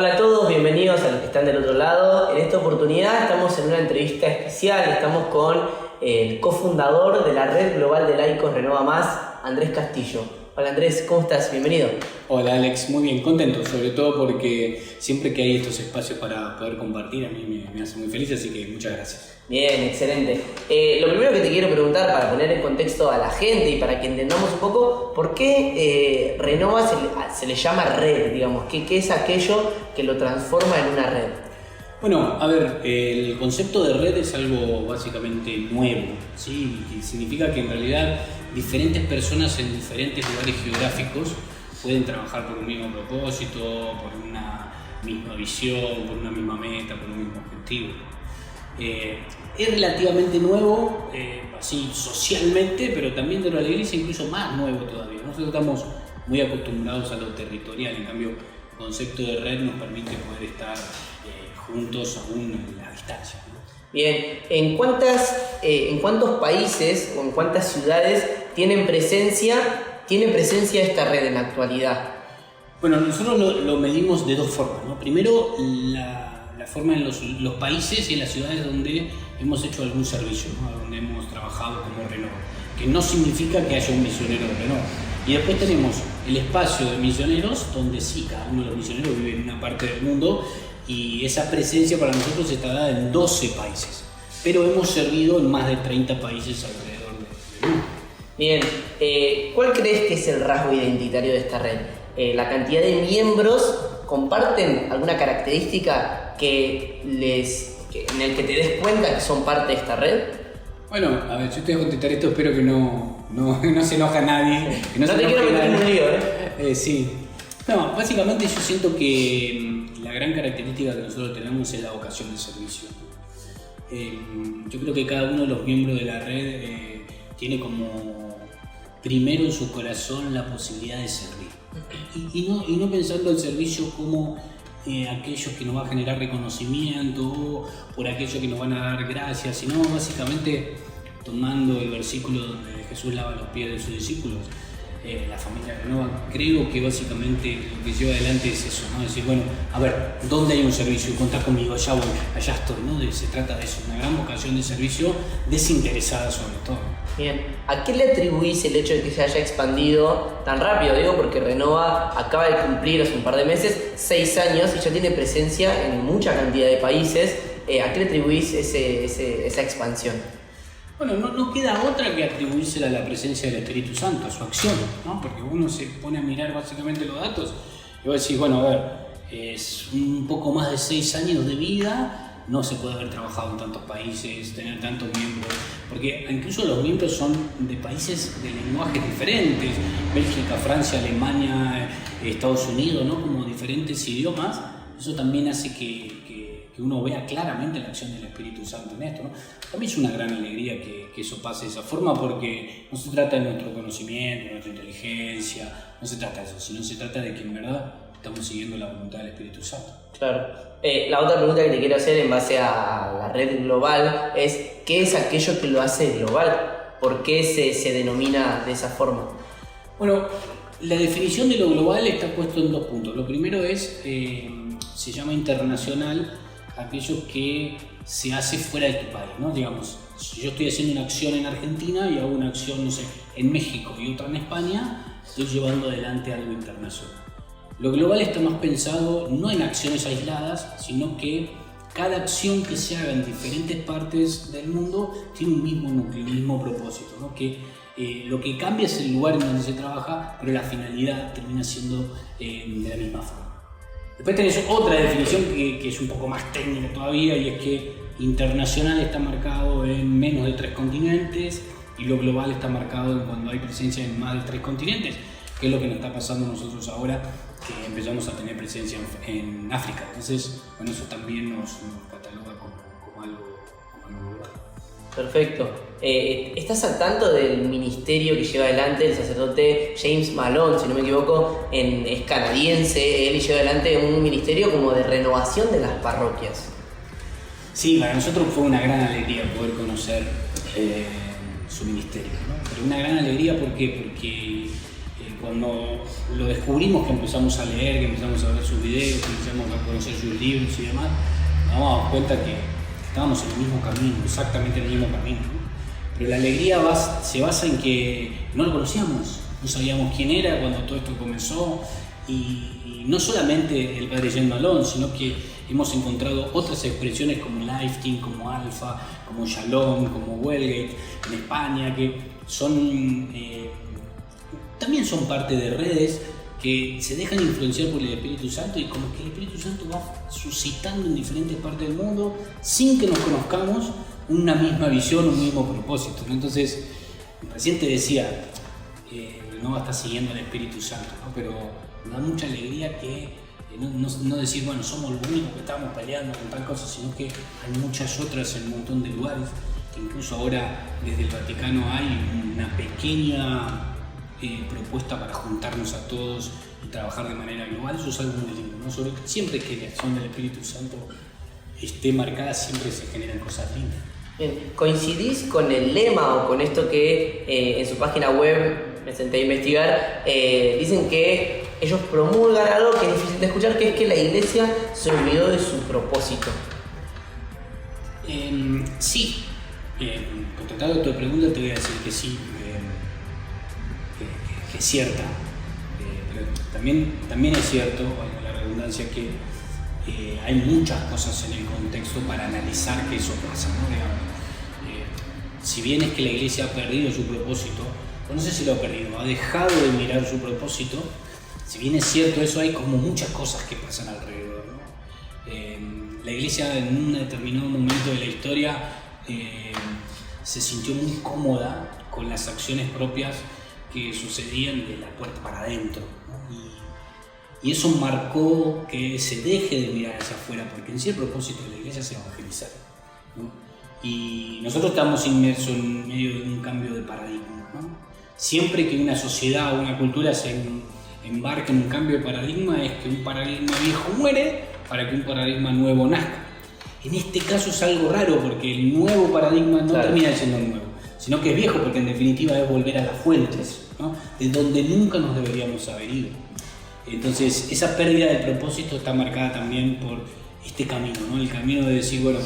Hola a todos, bienvenidos a los que están del otro lado. En esta oportunidad estamos en una entrevista especial, estamos con el cofundador de la Red Global de Laicos Renova Más, Andrés Castillo. Hola Andrés, ¿cómo estás? Bienvenido. Hola Alex, muy bien, contento, sobre todo porque siempre que hay estos espacios para poder compartir a mí me hace muy feliz, así que muchas gracias. Bien, excelente. Lo primero que te quiero preguntar para poner en contexto a la gente y para que entendamos un poco, ¿por qué Renova se le llama red, digamos? ¿Qué es aquello que lo transforma en una red? Bueno, a ver, el concepto de red es algo básicamente nuevo, ¿sí? Y significa que en realidad diferentes personas en diferentes lugares geográficos pueden trabajar por un mismo propósito, por una misma visión, por una misma meta, por un mismo objetivo. Es relativamente nuevo, así socialmente, pero también dentro de la iglesia incluso más nuevo todavía. Nosotros estamos muy acostumbrados a lo territorial, en cambio el concepto de red nos permite poder estar juntos aún en la distancia, ¿no? Bien, ¿en cuántos países o en cuántas ciudades tiene presencia esta red en la actualidad? Bueno, nosotros lo medimos de dos formas, ¿no? Primero, la forma en los países y en las ciudades donde hemos hecho algún servicio, ¿no? Donde hemos trabajado como Renova, que no significa que haya un misionero de Renova. Y después tenemos el espacio de misioneros, donde sí, cada uno de los misioneros vive en una parte del mundo y esa presencia para nosotros está dada en 12 países, pero hemos servido en más de 30 países alrededor del mundo. Bien, ¿cuál crees que es el rasgo identitario de esta red? ¿La cantidad de miembros comparten alguna característica en el que te des cuenta que son parte de esta red? Bueno, a ver, yo te voy a contestar esto, espero que no se enoja nadie. Que no te quiero meter en un lío, sí. No, básicamente yo siento que la gran característica que nosotros tenemos es la vocación de servicio. Yo creo que cada uno de los miembros de la red tiene como primero en su corazón la posibilidad de servir. Y no pensando el servicio como aquello que nos va a generar reconocimiento o por aquello que nos van a dar gracias, sino básicamente tomando el versículo donde Jesús lava los pies de sus discípulos. La familia Renova, creo que básicamente lo que lleva adelante es eso, ¿no? Decir, bueno, a ver, ¿dónde hay un servicio? Contá conmigo, allá voy, allá estoy, ¿no? Se trata de eso, una gran vocación de servicio desinteresada sobre todo. Bien, ¿a qué le atribuís el hecho de que se haya expandido tan rápido? Digo, porque Renova acaba de cumplir hace un par de meses 6 años y ya tiene presencia en mucha cantidad de países. ¿A qué le atribuís esa expansión? Bueno, no queda otra que atribuírsela a la presencia del Espíritu Santo, a su acción, ¿no? Porque uno se pone a mirar básicamente los datos y va a decir, bueno, a ver, es un poco más de 6 años de vida, no se puede haber trabajado en tantos países, tener tantos miembros, porque incluso los miembros son de países de lenguajes diferentes, Bélgica, Francia, Alemania, Estados Unidos, ¿no? Como diferentes idiomas. Eso también hace que uno vea claramente la acción del Espíritu Santo en esto, ¿no? Para mí es una gran alegría que eso pase de esa forma, porque no se trata de nuestro conocimiento, de nuestra inteligencia, no se trata de eso, sino se trata de que en verdad estamos siguiendo la voluntad del Espíritu Santo. Claro. La otra pregunta que te quiero hacer en base a la red global es, ¿qué es aquello que lo hace global? ¿Por qué se denomina de esa forma? Bueno, la definición de lo global está puesto en 2 puntos. Lo primero es, se llama internacional, aquello que se hace fuera de tu país, ¿no? Digamos, si yo estoy haciendo una acción en Argentina y hago una acción, no sé, en México y otra en España, estoy llevando adelante algo internacional. Lo global está más pensado no en acciones aisladas, sino que cada acción que se haga en diferentes partes del mundo tiene un mismo núcleo, un mismo propósito, ¿no? Que lo que cambia es el lugar en donde se trabaja, pero la finalidad termina siendo de la misma forma. Después tenés otra definición que es un poco más técnica todavía, y es que internacional está marcado en menos de 3 continentes y lo global está marcado en cuando hay presencia en más de 3 continentes, que es lo que nos está pasando a nosotros ahora, que empezamos a tener presencia en África. Entonces, bueno, eso también nos cataloga como algo global. Perfecto. ¿Estás al tanto del ministerio que lleva adelante el sacerdote James Malone, si no me equivoco? Es canadiense, él lleva adelante un ministerio como de renovación de las parroquias. Sí, para nosotros fue una gran alegría poder conocer su ministerio, ¿no? Pero una gran alegría porque Cuando lo descubrimos, que empezamos a leer, que empezamos a ver sus videos, que empezamos a conocer sus libros y demás, nos damos cuenta que estábamos en el mismo camino, exactamente en el mismo camino, ¿no? Pero la alegría se basa en que no lo conocíamos, no sabíamos quién era cuando todo esto comenzó, y no solamente el padre Jean Malone, sino que hemos encontrado otras expresiones como Lifetime, como Alfa, como Shalom, como Wellgate en España, que son también son parte de redes que se dejan influenciar por el Espíritu Santo, y como que el Espíritu Santo va suscitando en diferentes partes del mundo sin que nos conozcamos una misma visión, un mismo propósito, ¿no? Entonces, recién te decía, Renova está siguiendo al Espíritu Santo, ¿no? Pero me da mucha alegría que no decir, bueno, somos los únicos que estamos peleando con tal cosa, sino que hay muchas otras en un montón de lugares, que incluso ahora desde el Vaticano hay una pequeña propuesta para juntarnos a todos y trabajar de manera global. Eso es algo muy lindo, ¿no? Siempre que la acción del Espíritu Santo esté marcada, siempre se generan cosas lindas. Bien. ¿Coincidís con el lema o con esto que en su página web, me senté a investigar, dicen que ellos promulgan algo que es difícil de escuchar, que es que la iglesia se olvidó de su propósito? Sí. Contestando a tu pregunta, te voy a decir que sí, que es cierta. Pero también es cierto, valga la redundancia, que hay muchas cosas en el contexto para analizar que eso pasa, ¿no? Digamos, si bien es que la iglesia ha perdido su propósito, o no sé si lo ha perdido, ha dejado de mirar su propósito, si bien es cierto eso, hay como muchas cosas que pasan alrededor, ¿no? La iglesia en un determinado momento de la historia se sintió muy cómoda con las acciones propias que sucedían de la puerta para adentro, ¿no? Y eso marcó que se deje de mirar hacia afuera, porque en sí el propósito de la iglesia es evangelizar, ¿no? Y nosotros estamos inmersos en medio de un cambio de paradigma, ¿no? Siempre que una sociedad o una cultura se embarca en un cambio de paradigma, es que un paradigma viejo muere para que un paradigma nuevo nazca. En este caso es algo raro, porque el nuevo paradigma no termina siendo nuevo, sino que es viejo, porque en definitiva es volver a las fuentes, ¿no? De donde nunca nos deberíamos haber ido. Entonces, esa pérdida de propósito está marcada también por este camino, ¿no? El camino de decir, bueno,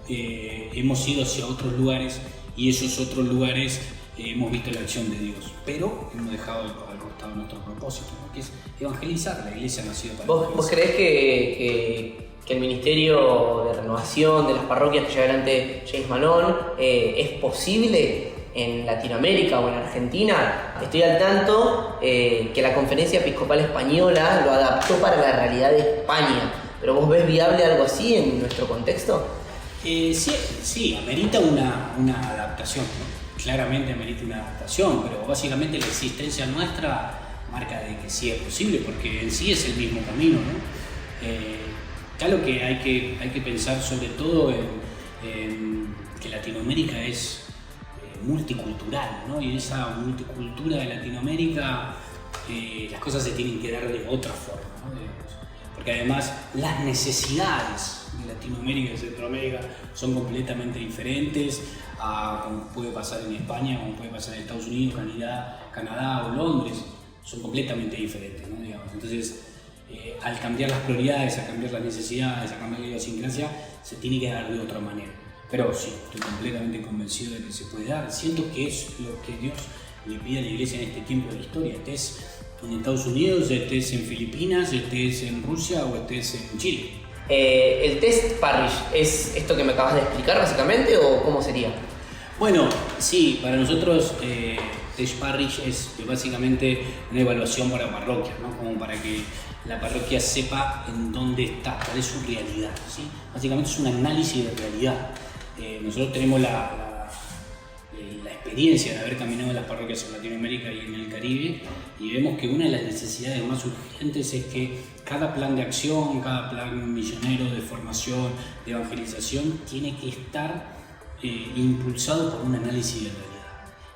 hemos ido hacia otros lugares, y esos otros lugares hemos visto la acción de Dios, pero hemos dejado al costado nuestro propósito, ¿no? Que es evangelizar. La iglesia ha nacido para evangelizar. ¿Vos creés que el ministerio de renovación de las parroquias que lleva adelante James Malone es posible en Latinoamérica o en Argentina? Estoy al tanto que la Conferencia Episcopal Española lo adaptó para la realidad de España, pero ¿vos ves viable algo así en nuestro contexto? Sí, amerita una adaptación, ¿no? Claramente amerita una adaptación, pero básicamente la existencia nuestra marca de que sí es posible, porque en sí es el mismo camino, ¿no? Claro que hay que pensar sobre todo en que Latinoamérica es multicultural, ¿no? Y en esa multicultura de Latinoamérica las cosas se tienen que dar de otra forma, ¿no? Porque además las necesidades de Latinoamérica y de Centroamérica son completamente diferentes a como puede pasar en España, como puede pasar en Estados Unidos, Canadá o Londres. Son completamente diferentes, ¿no? Digamos. Entonces, al cambiar las prioridades, a cambiar las necesidades, a cambiar la idiosincrasia, se tiene que dar de otra manera. Pero sí, estoy completamente convencido de que se puede dar. Siento que es lo que Dios le pide a la iglesia en este tiempo de la historia. Estés en Estados Unidos, estés en Filipinas, estés en Rusia o estés en Chile. ¿El test Parrish es esto que me acabas de explicar básicamente, o cómo sería? Bueno, sí, para nosotros test Parrish es básicamente una evaluación para parroquias, ¿no? Como para que la parroquia sepa en dónde está, cuál es su realidad, ¿sí? Básicamente es un análisis de realidad. Nosotros tenemos la experiencia de haber caminado en las parroquias en Latinoamérica y en el Caribe, y vemos que una de las necesidades más urgentes es que cada plan de acción, cada plan misionero de formación, de evangelización, tiene que estar impulsado por un análisis de realidad.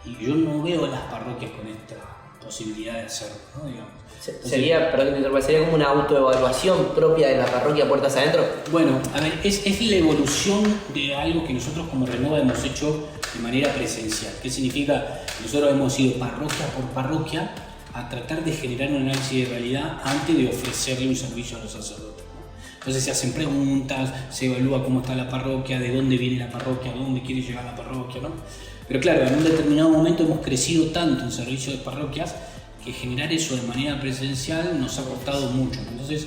Y yo no veo a las parroquias con esta posibilidad de hacerlo, ¿no? Digamos. Entonces, sería como una autoevaluación propia de la parroquia puertas adentro. Bueno, a ver, es la evolución de algo que nosotros como Renova hemos hecho de manera presencial. ¿Qué significa? Nosotros hemos ido parroquia por parroquia a tratar de generar un análisis de realidad antes de ofrecerle un servicio a los sacerdotes, ¿no? Entonces se hacen preguntas, se evalúa cómo está la parroquia, de dónde viene la parroquia, a dónde quiere llegar la parroquia, ¿no? Pero claro, en un determinado momento hemos crecido tanto en servicio de parroquias que generar eso de manera presencial nos ha costado mucho. Entonces,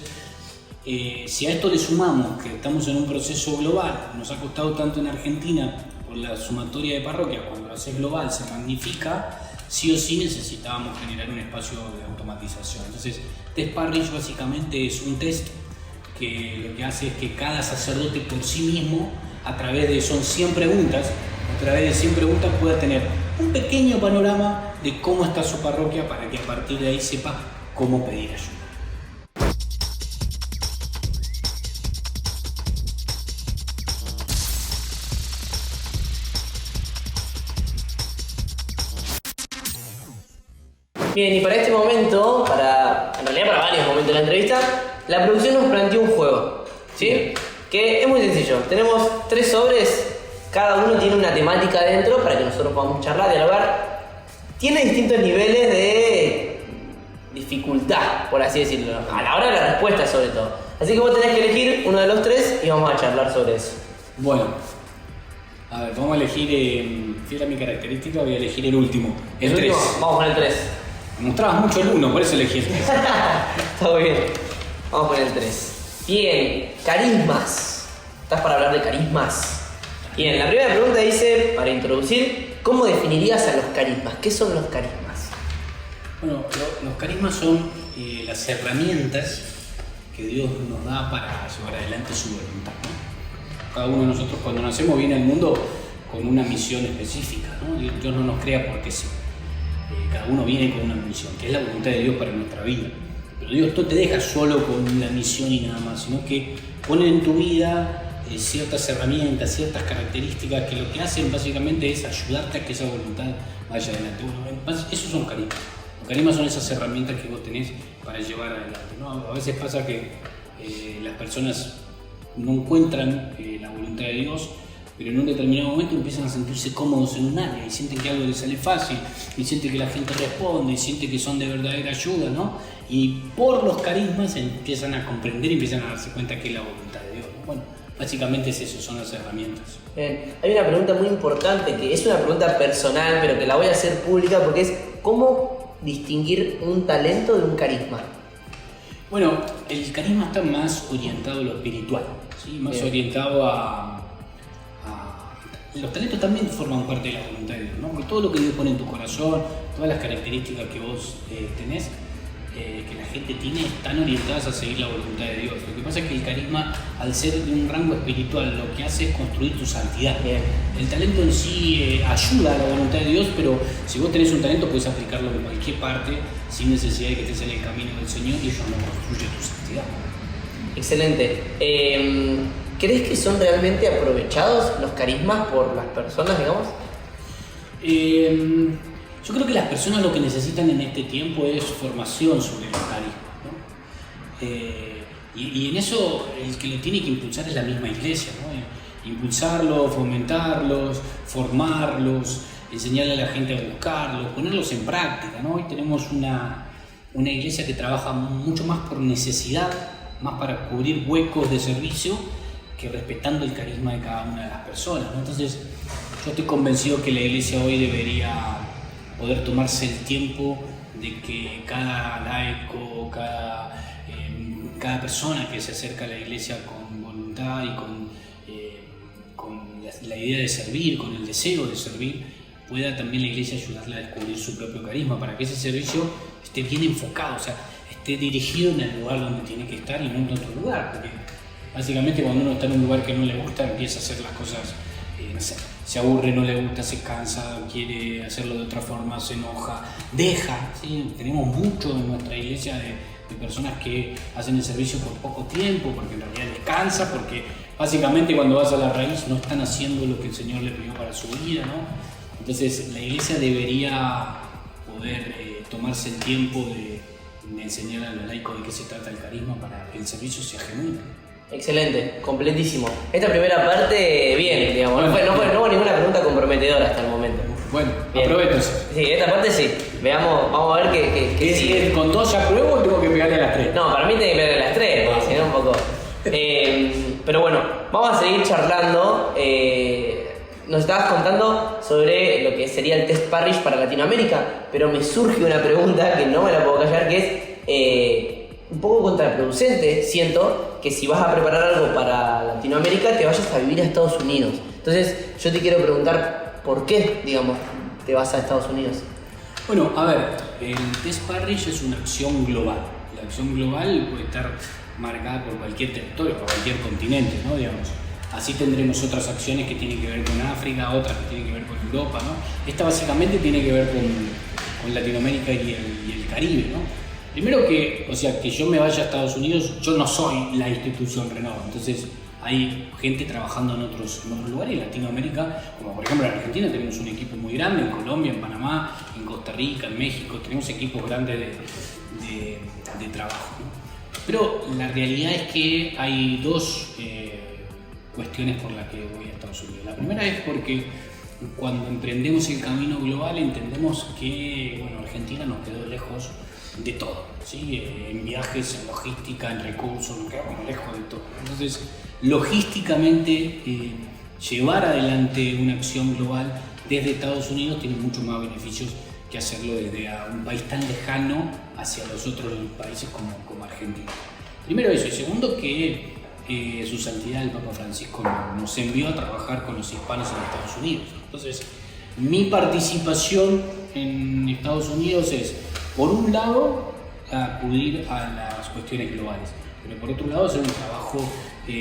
si a esto le sumamos que estamos en un proceso global, nos ha costado tanto en Argentina por la sumatoria de parroquias, cuando lo haces global se magnifica, sí o sí necesitábamos generar un espacio de automatización. Entonces, Test Parish básicamente es un test que lo que hace es que cada sacerdote por sí mismo, son 100 preguntas, a través de 100 preguntas pueda tener un pequeño panorama de cómo está su parroquia para que a partir de ahí sepa cómo pedir ayuda. Bien, y para este momento, en realidad para varios momentos de la entrevista, la producción nos planteó un juego, ¿sí? Que es muy sencillo. Tenemos 3 sobres, cada uno tiene una temática dentro para que nosotros podamos charlar, dialogar. Tiene distintos niveles de dificultad, por así decirlo, a la hora de la respuesta sobre todo. Así que vos tenés que elegir uno de los 3 y vamos a charlar sobre eso. Bueno, a ver, vamos a elegir, fiel a mi característica, voy a elegir el último, el 3. Vamos con el 3. Me mostrabas mucho el 1, por eso elegí el 3. Está bien. Vamos con el 3. Bien, carismas. ¿Estás para hablar de carismas? Bien, la primera pregunta dice, para introducir, ¿cómo definirías a los carismas? ¿Qué son los carismas? Bueno, los carismas son las herramientas que Dios nos da para llevar adelante su voluntad, ¿no? Cada uno de nosotros cuando nacemos viene al mundo con una misión específica, ¿no? Dios no nos crea porque sí. Cada uno viene con una misión, que es la voluntad de Dios para nuestra vida. Pero Dios no te deja solo con la misión y nada más, sino que pone en tu vida ciertas herramientas, ciertas características que lo que hacen básicamente es ayudarte a que esa voluntad vaya adelante. Bueno, esos son carismas. Los carismas son esas herramientas que vos tenés para llevar adelante, ¿no? A veces pasa que las personas no encuentran la voluntad de Dios, pero en un determinado momento empiezan a sentirse cómodos en un área y sienten que algo les sale fácil, y sienten que la gente responde, y sienten que son de verdadera ayuda, ¿no? Y por los carismas empiezan a comprender y empiezan a darse cuenta que es la voluntad de Dios, ¿no? Bueno, básicamente es eso, son las herramientas. Bien, hay una pregunta muy importante, que es una pregunta personal, pero que la voy a hacer pública porque es ¿cómo distinguir un talento de un carisma? Bueno, el carisma está más orientado a lo espiritual, ¿sí? Más orientado a... Los talentos también forman parte de la voluntad de Dios, ¿no? Porque todo lo que Dios pone en tu corazón, todas las características que vos tenés, que la gente tiene, están orientadas a seguir la voluntad de Dios. Lo que pasa es que el carisma, al ser de un rango espiritual, lo que hace es construir tu santidad. Bien. El talento en sí ayuda a la voluntad de Dios, pero si vos tenés un talento puedes aplicarlo en cualquier parte sin necesidad de que estés en el camino del Señor, y eso no construye tu santidad. Excelente. ¿Crees que son realmente aprovechados los carismas por las personas, digamos? Yo creo que las personas lo que necesitan en este tiempo es formación sobre los carismas, ¿no? Y en eso el que lo tiene que impulsar es la misma iglesia, ¿no? Impulsarlos, fomentarlos, formarlos, enseñarle a la gente a buscarlos, ponerlos en práctica, ¿no? Hoy tenemos una iglesia que trabaja mucho más por necesidad, más para cubrir huecos de servicio, que respetando el carisma de cada una de las personas, ¿no? Entonces, yo estoy convencido que la iglesia hoy debería poder tomarse el tiempo de que cada laico, cada persona que se acerca a la iglesia con voluntad y con la idea de servir, con el deseo de servir, pueda también la iglesia ayudarle a descubrir su propio carisma, para que ese servicio esté bien enfocado, o sea, esté dirigido en el lugar donde tiene que estar y no en otro lugar, porque básicamente cuando uno está en un lugar que no le gusta, empieza a hacer las cosas, no sé, se aburre, no le gusta, se cansa, quiere hacerlo de otra forma, se enoja, deja, ¿sí? Tenemos mucho en nuestra iglesia de personas que hacen el servicio por poco tiempo, porque en realidad les cansa, porque básicamente cuando vas a la raíz no están haciendo lo que el Señor le pidió para su vida, ¿no? Entonces la iglesia debería poder tomarse el tiempo de enseñar a los laicos de qué se trata el carisma para que el servicio sea genuino. Excelente, completísimo. Esta primera parte, bien, digamos, no hubo ninguna pregunta comprometedora hasta el momento. Bueno, Bien. aprobé entonces. Sí, esta parte sí. Veamos, vamos a ver qué ¿Es sigue. que con 2 ya apruebo o tengo que pegarle a las 3? No, para mí tiene que ver las tres, porque si no un poco. Pero bueno, vamos a seguir charlando. Nos estabas contando sobre lo que sería el test Parrish para Latinoamérica, pero me surge una pregunta que no me la puedo callar, que es un poco contraproducente. Siento que si vas a preparar algo para Latinoamérica, te vayas a vivir a Estados Unidos. Entonces, yo te quiero preguntar por qué, digamos, te vas a Estados Unidos. Bueno, a ver, el test Parrish es una acción global. La acción global puede estar marcada por cualquier territorio, por cualquier continente, ¿no? Digamos. Así tendremos otras acciones que tienen que ver con África, otras que tienen que ver con Europa, ¿no? Esta básicamente tiene que ver con Latinoamérica y el Caribe, ¿no? Primero que, o sea, que yo me vaya a Estados Unidos, yo no soy la institución Renova, entonces hay gente trabajando en otros lugares, en Latinoamérica, como por ejemplo en Argentina tenemos un equipo muy grande, en Colombia, en Panamá, en Costa Rica, en México, tenemos equipos grandes de trabajo, ¿no? Pero la realidad es que hay dos cuestiones por las que voy a Estados Unidos. La primera es porque cuando emprendemos el camino global entendemos que bueno, Argentina nos quedó lejos de todo, ¿sí? En viajes, en logística, en recursos, nos quedamos lejos de todo. Entonces, logísticamente, llevar adelante una acción global desde Estados Unidos tiene mucho más beneficios que hacerlo desde un país tan lejano hacia los otros países como Argentina. Primero eso, y segundo que su santidad el Papa Francisco nos envió a trabajar con los hispanos en Estados Unidos. Entonces, mi participación en Estados Unidos es, por un lado, acudir a las cuestiones globales, pero por otro lado, hacer un trabajo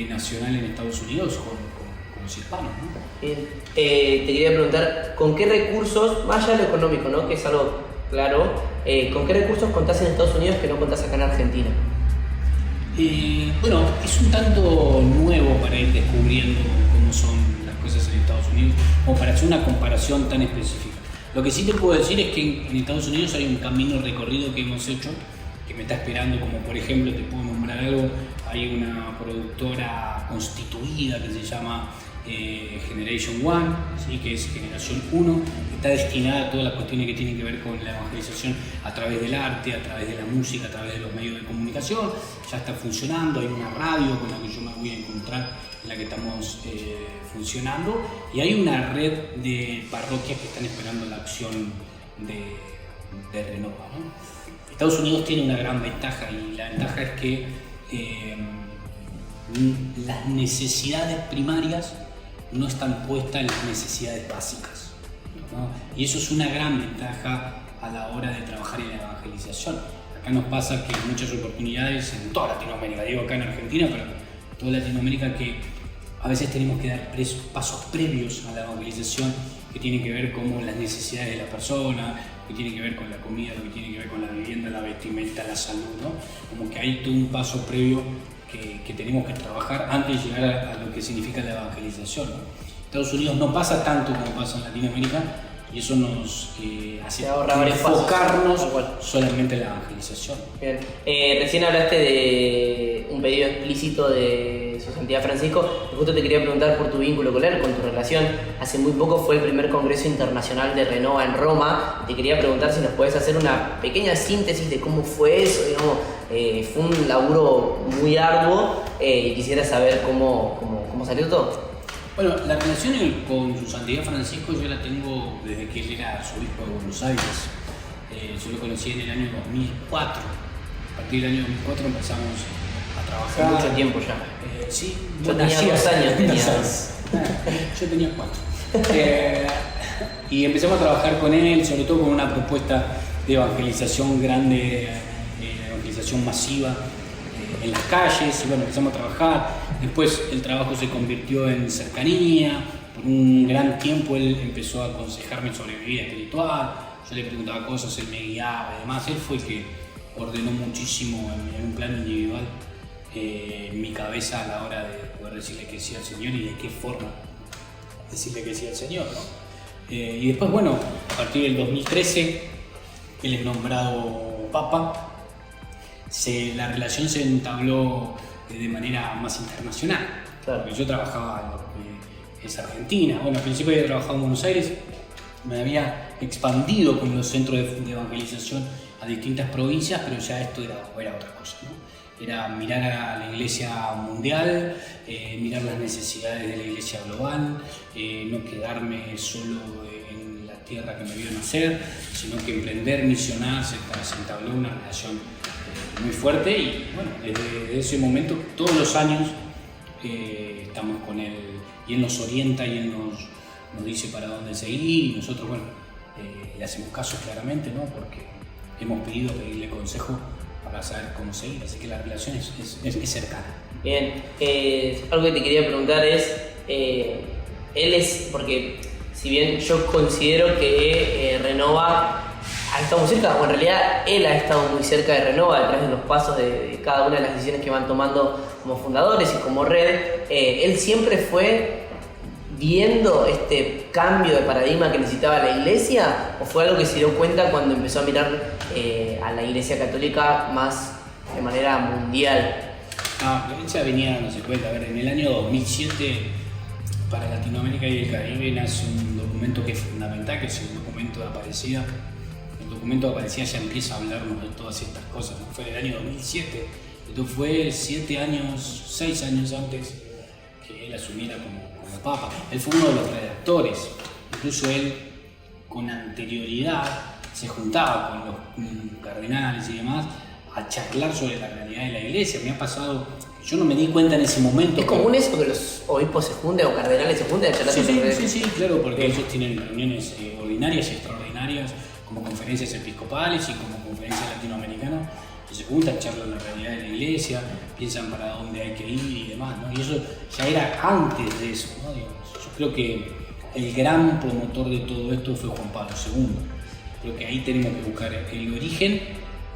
nacional en Estados Unidos con los hispanos, ¿no? Bien. Te quería preguntar, ¿con qué recursos, más allá de lo económico, ¿no? Que es algo claro, ¿con qué recursos contás en Estados Unidos que no contás acá en Argentina? Bueno, es un tanto nuevo para ir descubriendo cómo son las cosas en Estados Unidos o para hacer una comparación tan específica. Lo que sí te puedo decir es que en Estados Unidos hay un camino recorrido que hemos hecho que me está esperando, como por ejemplo, te puedo nombrar algo, hay una productora constituida que se llama Generation One, ¿sí? Que es Generación 1, que está destinada a todas las cuestiones que tienen que ver con la evangelización a través del arte, a través de la música, a través de los medios de comunicación. Ya está funcionando, hay una radio con la que yo me voy a encontrar, en la que estamos funcionando, y hay una red de parroquias que están esperando la acción de Renova, ¿no? Estados Unidos tiene una gran ventaja, y la ventaja es que las necesidades primarias no están puestas en las necesidades básicas, ¿no? Y eso es una gran ventaja a la hora de trabajar en la evangelización. Acá nos pasa que hay muchas oportunidades en toda Latinoamérica, digo acá en Argentina, pero en toda Latinoamérica, que a veces tenemos que dar pasos previos a la evangelización que tienen que ver con las necesidades de la persona, que tiene que ver con la comida, lo que tiene que ver con la vivienda, la vestimenta, la salud, ¿no? Como que hay todo un paso previo que tenemos que trabajar antes de llegar a lo que significa la evangelización, ¿no? Estados Unidos no pasa tanto como pasa en Latinoamérica, y eso nos hace enfocarnos solamente en la evangelización. Bien. Recién hablaste de un pedido explícito de Su Santidad Francisco, y justo te quería preguntar por tu vínculo con él, con tu relación. Hace muy poco fue el primer Congreso Internacional de Renova en Roma. Te quería preguntar si nos puedes hacer una pequeña síntesis de cómo fue eso, digamos. Fue un laburo muy arduo, y quisiera saber cómo salió todo. Bueno, la relación con Su Santidad Francisco yo la tengo desde que él era arzobispo de Buenos Aires. Yo lo conocí en el año 2004. A partir del año 2004 empezamos a trabajar. Hace mucho tiempo ya. Sí, yo tenía 2 años. Yo tenía 4. Y empezamos a trabajar con él, sobre todo con una propuesta de evangelización grande, evangelización masiva en las calles, y bueno, empezamos a trabajar. Después el trabajo se convirtió en cercanía. Por un gran tiempo él empezó a aconsejarme sobre mi vida espiritual. Yo le preguntaba cosas, él me guiaba y demás. Él fue el que ordenó muchísimo en un plano individual mi cabeza a la hora de poder decirle que sí al Señor y de qué forma decirle que sí al Señor, ¿no? Y después, bueno, a partir del 2013 él es nombrado Papa. La relación se entabló de manera más internacional. Claro. Porque yo trabajaba en lo que es Argentina. Bueno, al principio había trabajado en Buenos Aires, me había expandido con los centros de evangelización a distintas provincias, pero ya esto era otra cosa, ¿no? Era mirar a la iglesia mundial, mirar las necesidades de la iglesia global, no quedarme solo en la tierra que me vio nacer, sino que emprender, misionar, se entabló una relación muy fuerte y bueno, desde ese momento todos los años estamos con él y él nos orienta y él nos dice para dónde seguir y nosotros bueno, le hacemos caso claramente, ¿no? Porque hemos pedido pedirle consejo para saber cómo seguir, así que la relación es cercana. Bien, algo que te quería preguntar es, él es, porque si bien yo considero que Renova ha estado muy cerca, o en realidad él ha estado muy cerca de Renova detrás de los pasos de cada una de las decisiones que van tomando como fundadores y como red, él siempre fue viendo este cambio de paradigma que necesitaba la iglesia, o fue algo que se dio cuenta cuando empezó a mirar a la iglesia católica más de manera mundial? Él ya venía dándose cuenta. A ver, en el año 2007 para Latinoamérica y el Caribe nace un documento que es fundamental, que es el documento de Aparecida. El documento de Aparecida ya empieza a hablarnos de todas estas cosas, ¿no? Fue en el año 2007, esto fue 6 años antes que él asumiera como Papa. Él fue uno de los redactores, incluso él con anterioridad se juntaba con los cardenales y demás a charlar sobre la realidad de la iglesia. Me ha pasado, yo no me di cuenta en ese momento. ¿Es común eso que los obispos se junten o cardenales se junten a charlar sobre Sí, claro, porque ellos tienen reuniones ordinarias y extraordinarias como conferencias episcopales y como conferencias latinoamericanas que se juntan, charlan la realidad de la iglesia, piensan para dónde hay que ir y demás, ¿no? Y eso ya era antes de eso, ¿no? Digamos, yo creo que el gran promotor de todo esto fue Juan Pablo II. Creo que ahí tenemos que buscar el origen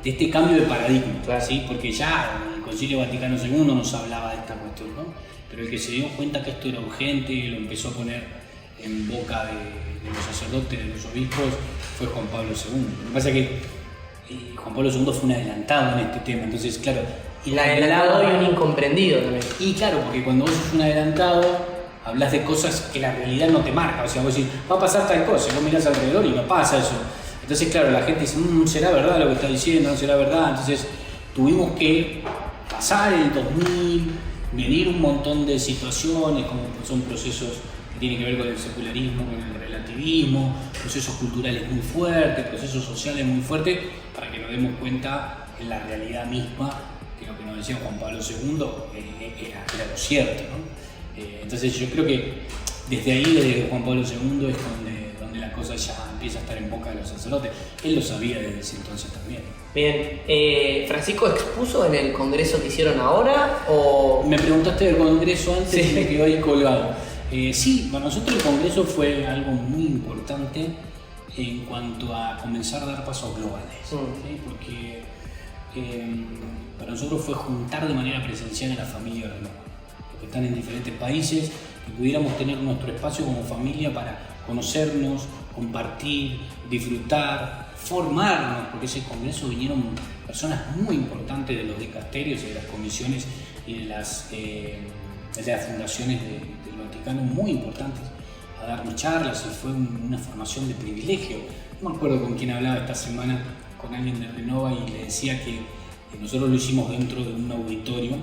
de este cambio de paradigma, claro. ¿Sí? Porque ya el Concilio Vaticano II nos hablaba de esta cuestión, ¿no? Pero el que se dio cuenta que esto era urgente, lo empezó a poner en boca de los sacerdotes, de los obispos, fue Juan Pablo II. Lo que pasa es que Juan Pablo II fue un adelantado en este tema, entonces claro... Un adelantado y un incomprendido también. Y claro, porque cuando vos sos un adelantado, hablas de cosas que la realidad no te marca, o sea, vos decís, va a pasar tal cosa, vos mirás alrededor y no pasa eso. Entonces claro, la gente dice, ¿será verdad lo que está diciendo? ¿No será verdad? Entonces tuvimos que pasar el 2000, venir un montón de situaciones, como son procesos que tienen que ver con el secularismo, con el relativismo, procesos culturales muy fuertes, procesos sociales muy fuertes, para que nos demos cuenta en la realidad misma que lo que nos decía Juan Pablo II era lo cierto, ¿no? Entonces yo creo que desde ahí, desde Juan Pablo II, es donde la cosa ya empieza a estar en boca de los sacerdotes. Él lo sabía desde ese entonces también. Bien, ¿Francisco expuso en el congreso que hicieron ahora? ¿O? Me preguntaste del congreso antes sí. Y me quedó ahí colgado. Sí, para nosotros el congreso fue algo muy importante en cuanto a comenzar a dar pasos globales, ¿sí? Porque para nosotros fue juntar de manera presencial a la familia de Renova, que están en diferentes países, que pudiéramos tener nuestro espacio como familia para conocernos, compartir, disfrutar, formarnos, porque ese congreso vinieron personas muy importantes de los dicasterios y de las comisiones y de las fundaciones del Vaticano, muy importantes, a darnos charlas, y fue una formación de privilegio. No me acuerdo con quién hablaba esta semana, con alguien de Renova, y le decía que nosotros lo hicimos dentro de un auditorio,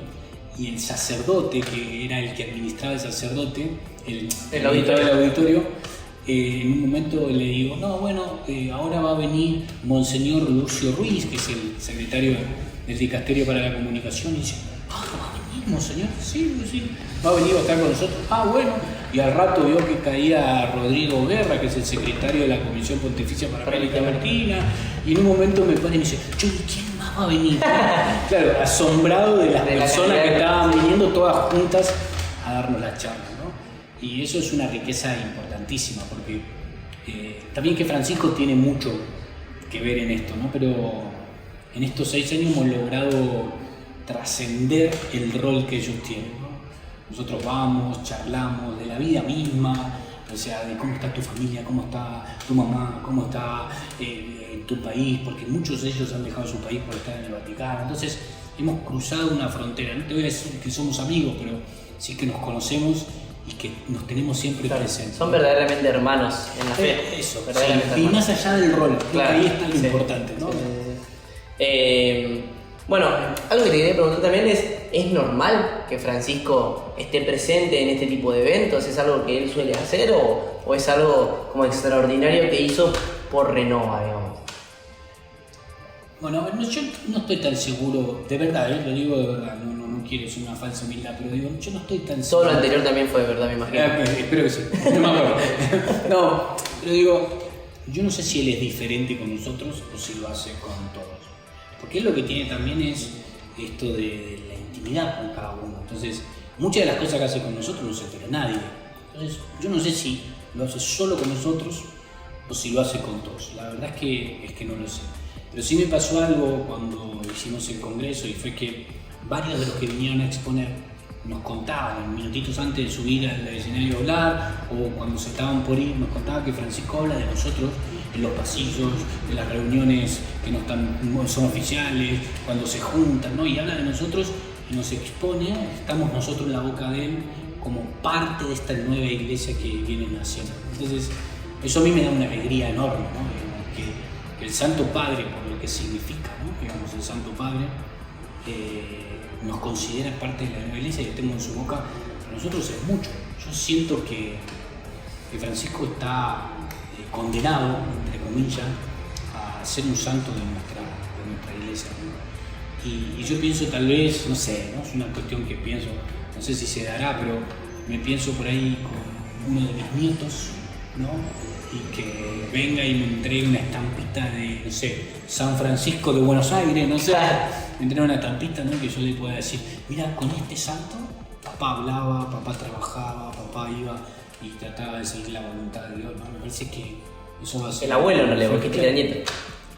y el sacerdote, que era el que administraba el sacerdote, el auditorio, en un momento le digo, no, bueno, ahora va a venir Monseñor Lucio Ruiz, que es el secretario del Dicasterio para la Comunicación, y dice, ¿va a venir Monseñor? Sí, va a venir a estar con nosotros. Bueno, y al rato vio que caía Rodrigo Guerra, que es el secretario de la Comisión Pontificia para América Latina, y en un momento me pone y me dice, ¿quién más va a venir? Claro, asombrado de las personas que estaban viniendo todas juntas a darnos las charlas, ¿no? Y eso es una riqueza importantísima, porque también que Francisco tiene mucho que ver en esto, ¿no? Pero en estos 6 años hemos logrado trascender el rol que ellos tienen, ¿no? Nosotros vamos, charlamos de la vida misma, o sea, de cómo está tu familia, cómo está tu mamá, cómo está en tu país, porque muchos de ellos han dejado su país por estar en el Vaticano. Entonces hemos cruzado una frontera. No te voy a decir que somos amigos, pero sí que nos conocemos y que nos tenemos siempre presentes. Son verdaderamente hermanos en la fe. Eso, verdaderamente sí, y más allá del rol, claro, ahí está lo importante, ¿no? Bueno, algo que te quería preguntar también ¿es normal que Francisco esté presente en este tipo de eventos? ¿Es algo que él suele hacer o es algo como extraordinario que hizo por Renova, digamos? Bueno, yo no estoy tan seguro, de verdad, lo digo de verdad, no quiero ser una falsa humildad, pero digo, yo no estoy tan seguro. Todo lo anterior también fue de verdad, me imagino. Espero que sí, no me acuerdo. No, pero digo, yo no sé si él es diferente con nosotros o si lo hace con todos. Porque él lo que tiene también es esto de la intimidad con cada uno. Entonces, muchas de las cosas que hace con nosotros no se entera nadie. Entonces, yo no sé si lo hace solo con nosotros o si lo hace con todos. La verdad es que no lo sé. Pero sí me pasó algo cuando hicimos el congreso y fue que varios de los que vinieron a exponer nos contaban, minutitos antes de subir al escenario a hablar o cuando se estaban por ir, nos contaban que Francisco habla de nosotros en los pasillos, en las reuniones que no son oficiales, cuando se juntan, ¿no? Y habla de nosotros y nos expone, estamos nosotros en la boca de él como parte de esta nueva iglesia que viene naciendo. Entonces, eso a mí me da una alegría enorme, ¿no? Que el Santo Padre, por lo que significa, ¿no? Digamos, el Santo Padre nos considera parte de la nueva iglesia y estemos en su boca, para nosotros es mucho. Yo siento que Francisco está condenado, entre comillas, a ser un santo de nuestra iglesia, ¿no? Y yo pienso tal vez, no sé, ¿no? Es una cuestión que pienso, no sé si se dará, pero me pienso por ahí con uno de mis nietos, ¿no? Y que venga y me entregue una estampita de, no sé, San Francisco de Buenos Aires, no sé, me entregue una estampita, ¿no? Que yo le pueda decir, mira, con este santo, papá hablaba, papá trabajaba, papá iba y trataba de seguir la voluntad de Dios, ¿no? Me parece que eso va a ser... El abuelo no le porque tiene el nieto.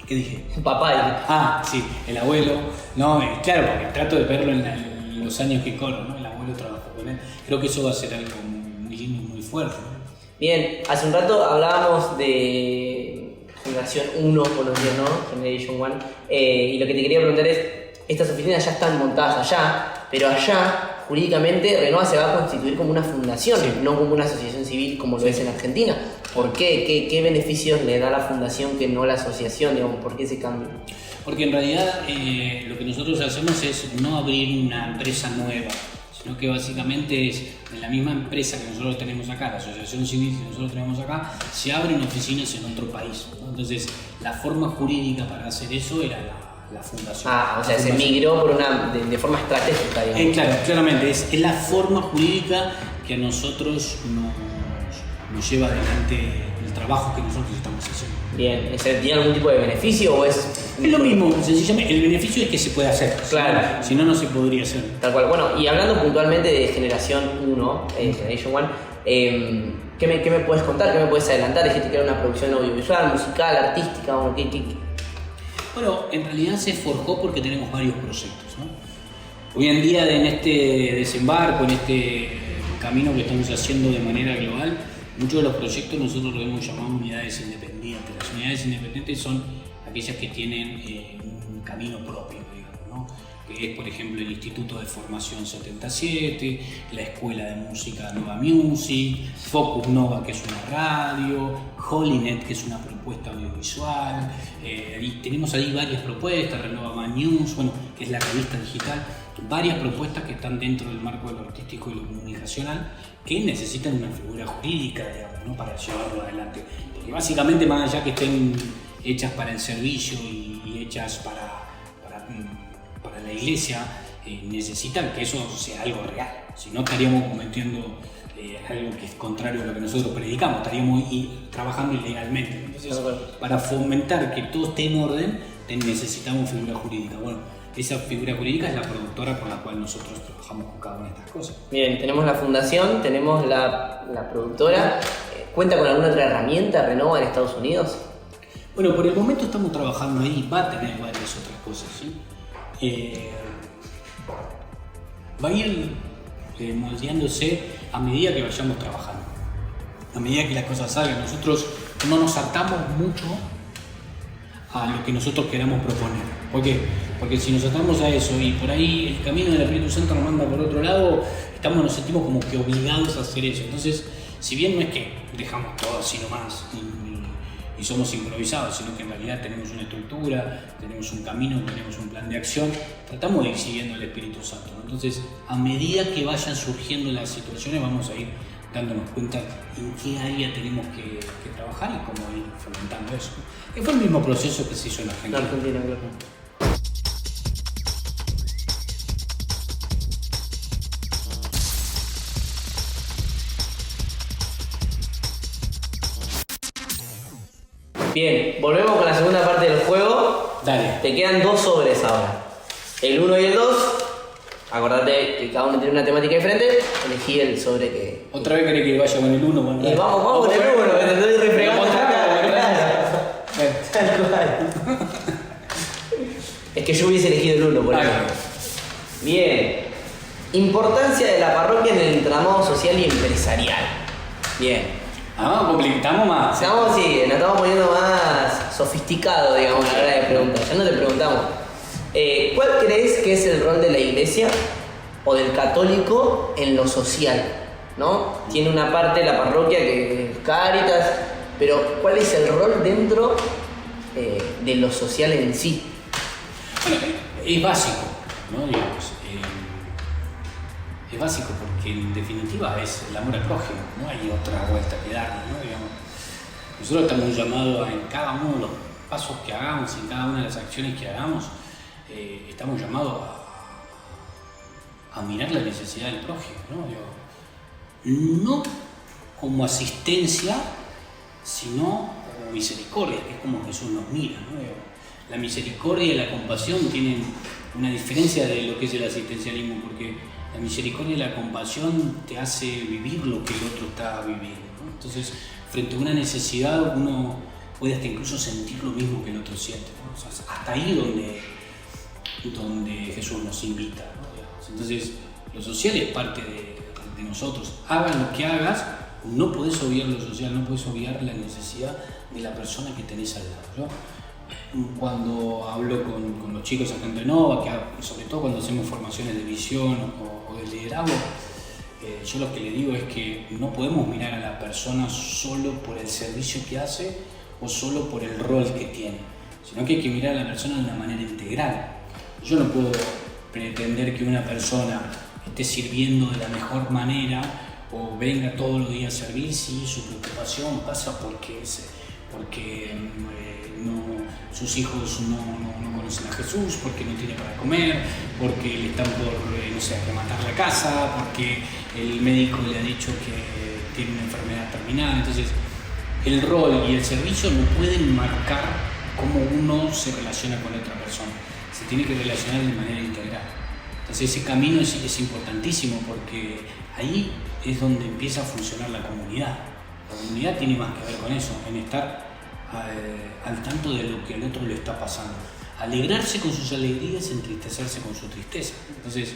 ¿Qué dije? Papá. Ah, sí, el abuelo. No, claro, porque trato de verlo en los años que corro, ¿no? El abuelo trabajó con él. Creo que eso va a ser algo muy lindo y muy fuerte, ¿no? Bien, hace un rato hablábamos de Generación 1, conocido, ¿no? Generation 1. Y lo que te quería preguntar es, estas oficinas ya están montadas allá, pero allá, jurídicamente, Renova se va a constituir como una fundación, sí, no como una asociación civil como lo es en Argentina. ¿Por qué? ¿Qué beneficios le da la fundación que no la asociación? Digamos, ¿por qué ese cambio? Porque en realidad lo que nosotros hacemos es no abrir una empresa nueva, sino que básicamente es en la misma empresa que nosotros tenemos acá, la asociación civil que nosotros tenemos acá, se abren oficinas en otro país, ¿no? Entonces, la forma jurídica para hacer eso era la fundación. O sea, se migró por de forma estratégica, digamos. Claro, claramente, es la forma jurídica que a nosotros nos lleva adelante el trabajo que nosotros estamos haciendo. Bien, ¿tiene algún tipo de beneficio o es...? Es lo mismo, sencillamente, el beneficio es que se puede hacer. Claro. Si no, no se podría hacer. Tal cual. Bueno, y hablando puntualmente de Generación 1, Generation 1, ¿qué me puedes contar? ¿Qué me puedes adelantar? Dijiste que era una producción audiovisual, musical, artística, ¿qué? Bueno, en realidad se forjó porque tenemos varios proyectos, ¿no? Hoy en día, en este desembarco, en este camino que estamos haciendo de manera global, muchos de los proyectos nosotros lo hemos llamado unidades independientes. Las unidades independientes son aquellas que tienen un camino propio, digamos, ¿no? Que es, por ejemplo, el Instituto de Formación 77, la Escuela de Música Nova Music, Focus Nova, que es una radio, Holynet, que es una propuesta audiovisual, y tenemos ahí varias propuestas, Renova Man News, bueno, que es la revista digital, varias propuestas que están dentro del marco de lo artístico y lo comunicacional, que necesitan una figura jurídica, digamos, ¿no? Para llevarlo adelante. Porque básicamente, más allá que estén hechas para el servicio y hechas para la iglesia, necesitan que eso sea algo real. Si no, estaríamos cometiendo algo que es contrario a lo que nosotros predicamos, estaríamos trabajando ilegalmente. Entonces, para fomentar que todo esté en orden, necesitamos figura jurídica. Bueno, esa figura jurídica es la productora por la cual nosotros trabajamos con cada una de estas cosas. Bien, tenemos la fundación, tenemos la productora. ¿Cuenta con alguna otra herramienta Renova en Estados Unidos? Bueno, por el momento estamos trabajando ahí, va a tener varias otras cosas, ¿sí? Va a ir moldeándose a medida que vayamos trabajando, a medida que las cosas salgan. Nosotros no nos atamos mucho a lo que nosotros queramos proponer. ¿Por qué? Porque si nos atamos a eso y por ahí el camino del Espíritu Santo nos manda por otro lado, nos sentimos como que obligados a hacer eso. Entonces, si bien no es que dejamos todo así nomás y somos improvisados, sino que en realidad tenemos una estructura, tenemos un camino, tenemos un plan de acción, tratamos de ir siguiendo al Espíritu Santo, ¿no? Entonces, a medida que vayan surgiendo las situaciones, vamos a ir dándonos cuenta en qué área tenemos que trabajar y cómo ir fomentando eso. Que fue el mismo proceso que se hizo en Argentina. Claro. Bien, volvemos con la segunda parte del juego. Dale. Te quedan 2 sobres ahora. El 1 y el 2. Acordate que cada uno tiene una temática diferente. Elegí el sobre que... ¿Otra vez querés que vaya con el 1? Bueno, vamos con el 1, que te estoy refregando Tal cual. Es que yo hubiese elegido el 1, por ejemplo. Bien. Importancia de la parroquia en el entramado social y empresarial. Bien. Complicamos más. Nos estamos poniendo más sofisticado, digamos, a la hora de preguntar. Ya no te preguntamos. ¿Cuál crees que es el rol de la iglesia o del católico en lo social? ¿No? Tiene una parte la parroquia que es Cáritas, pero ¿cuál es el rol dentro de lo social en sí? Bueno, es básico, ¿no? Digamos, es básico porque en definitiva es el amor al prójimo, no hay otra vuelta que darle, ¿no? Digamos, nosotros estamos llamados en cada uno de los pasos que hagamos, en cada una de las acciones que hagamos, estamos llamados a mirar la necesidad del prójimo, ¿no? Digo, no como asistencia, sino como misericordia, que es como Jesús nos mira, ¿no? Digo, la misericordia y la compasión tienen una diferencia de lo que es el asistencialismo, porque la misericordia y la compasión te hace vivir lo que el otro está viviendo, ¿no? Entonces, frente a una necesidad, uno puede hasta incluso sentir lo mismo que el otro siente, ¿no? O sea, hasta ahí donde Jesús nos invita, ¿no? Entonces, lo social es parte de nosotros. Hagas lo que hagas, no podés obviar lo social, no podés obviar la necesidad de la persona que tenés al lado. Yo, cuando hablo con los chicos acá en Renova, sobre todo cuando hacemos formaciones de visión o de liderazgo, yo lo que le digo es que no podemos mirar a la persona solo por el servicio que hace o solo por el rol que tiene, sino que hay que mirar a la persona de una manera integral. Yo no puedo pretender que una persona esté sirviendo de la mejor manera o venga todos los días a servir si su preocupación pasa porque sus hijos no conocen a Jesús, porque no tiene para comer, porque le están por rematar la casa, porque el médico le ha dicho que tiene una enfermedad terminal. Entonces, el rol y el servicio no pueden marcar cómo uno se relaciona con otra persona. Se tiene que relacionar de manera integral. Entonces, ese camino es importantísimo porque ahí es donde empieza a funcionar la comunidad. La comunidad tiene más que ver con eso, en estar al tanto de lo que al otro le está pasando, alegrarse con sus alegrías, entristecerse con su tristeza. Entonces,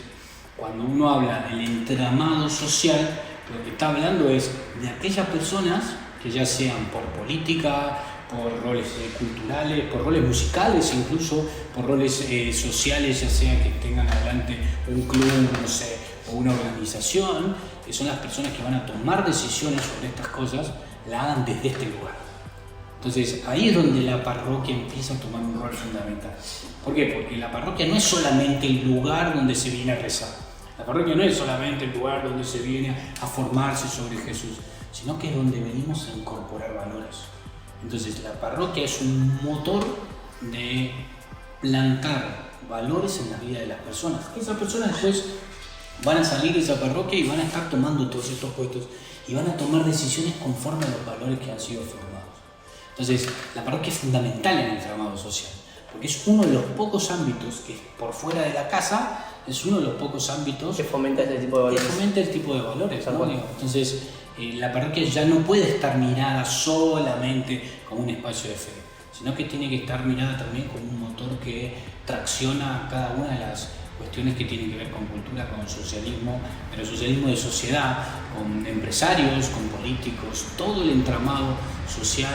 cuando uno habla del entramado social, lo que está hablando es de aquellas personas que ya sean por política, por roles culturales, por roles musicales, incluso por roles sociales, ya sea que tengan adelante un club, o una organización, que son las personas que van a tomar decisiones sobre estas cosas, la hagan desde este lugar. Entonces, ahí es donde la parroquia empieza a tomar un rol fundamental. ¿Por qué? Porque la parroquia no es solamente el lugar donde se viene a rezar. La parroquia no es solamente el lugar donde se viene a formarse sobre Jesús, sino que es donde venimos a incorporar valores. Entonces, la parroquia es un motor de plantar valores en la vida de las personas. Esas personas después van a salir de esa parroquia y van a estar tomando todos estos puestos y van a tomar decisiones conforme a los valores que han sido formados. Entonces, la parroquia es fundamental en el entramado social, porque es uno de los pocos ámbitos que por fuera de la casa es uno de los pocos ámbitos que fomenta este tipo de valores. Que fomenta el tipo de valores, ¿no? Entonces, la parroquia ya no puede estar mirada solamente como un espacio de fe, sino que tiene que estar mirada también como un motor que tracciona cada una de las cuestiones que tienen que ver con cultura, con socialismo, pero socialismo de sociedad, con empresarios, con políticos. Todo el entramado social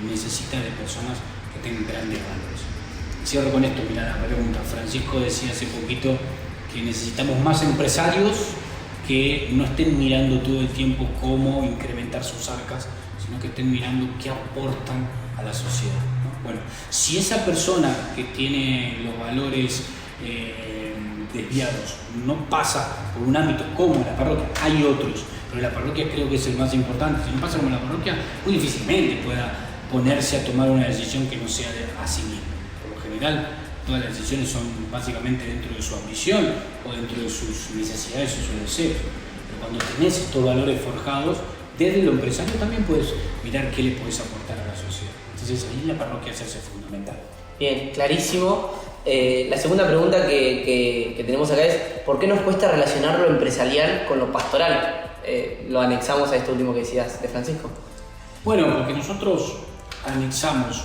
necesita de personas que tengan grandes valores. Cierro con esto, mirá la pregunta. Francisco decía hace poquito que necesitamos más empresarios que no estén mirando todo el tiempo cómo incrementar sus arcas, sino que estén mirando qué aportan a la sociedad, ¿no? Bueno, si esa persona que tiene los valores desviados no pasa por un ámbito como la parroquia, hay otros, pero la parroquia creo que es el más importante. Si no pasa como la parroquia, muy difícilmente pueda ponerse a tomar una decisión que no sea a sí mismo. Por lo general, todas las decisiones son básicamente dentro de su ambición o dentro de sus necesidades o sus deseos. Pero cuando tenés estos valores forjados, desde lo empresario también puedes mirar qué le podés aportar a la sociedad. Entonces ahí la parroquia se hace fundamental. Bien, clarísimo. La segunda pregunta que tenemos acá es ¿por qué nos cuesta relacionar lo empresarial con lo pastoral? Lo anexamos a esto último que decías de Francisco. Bueno, porque nosotros anexamos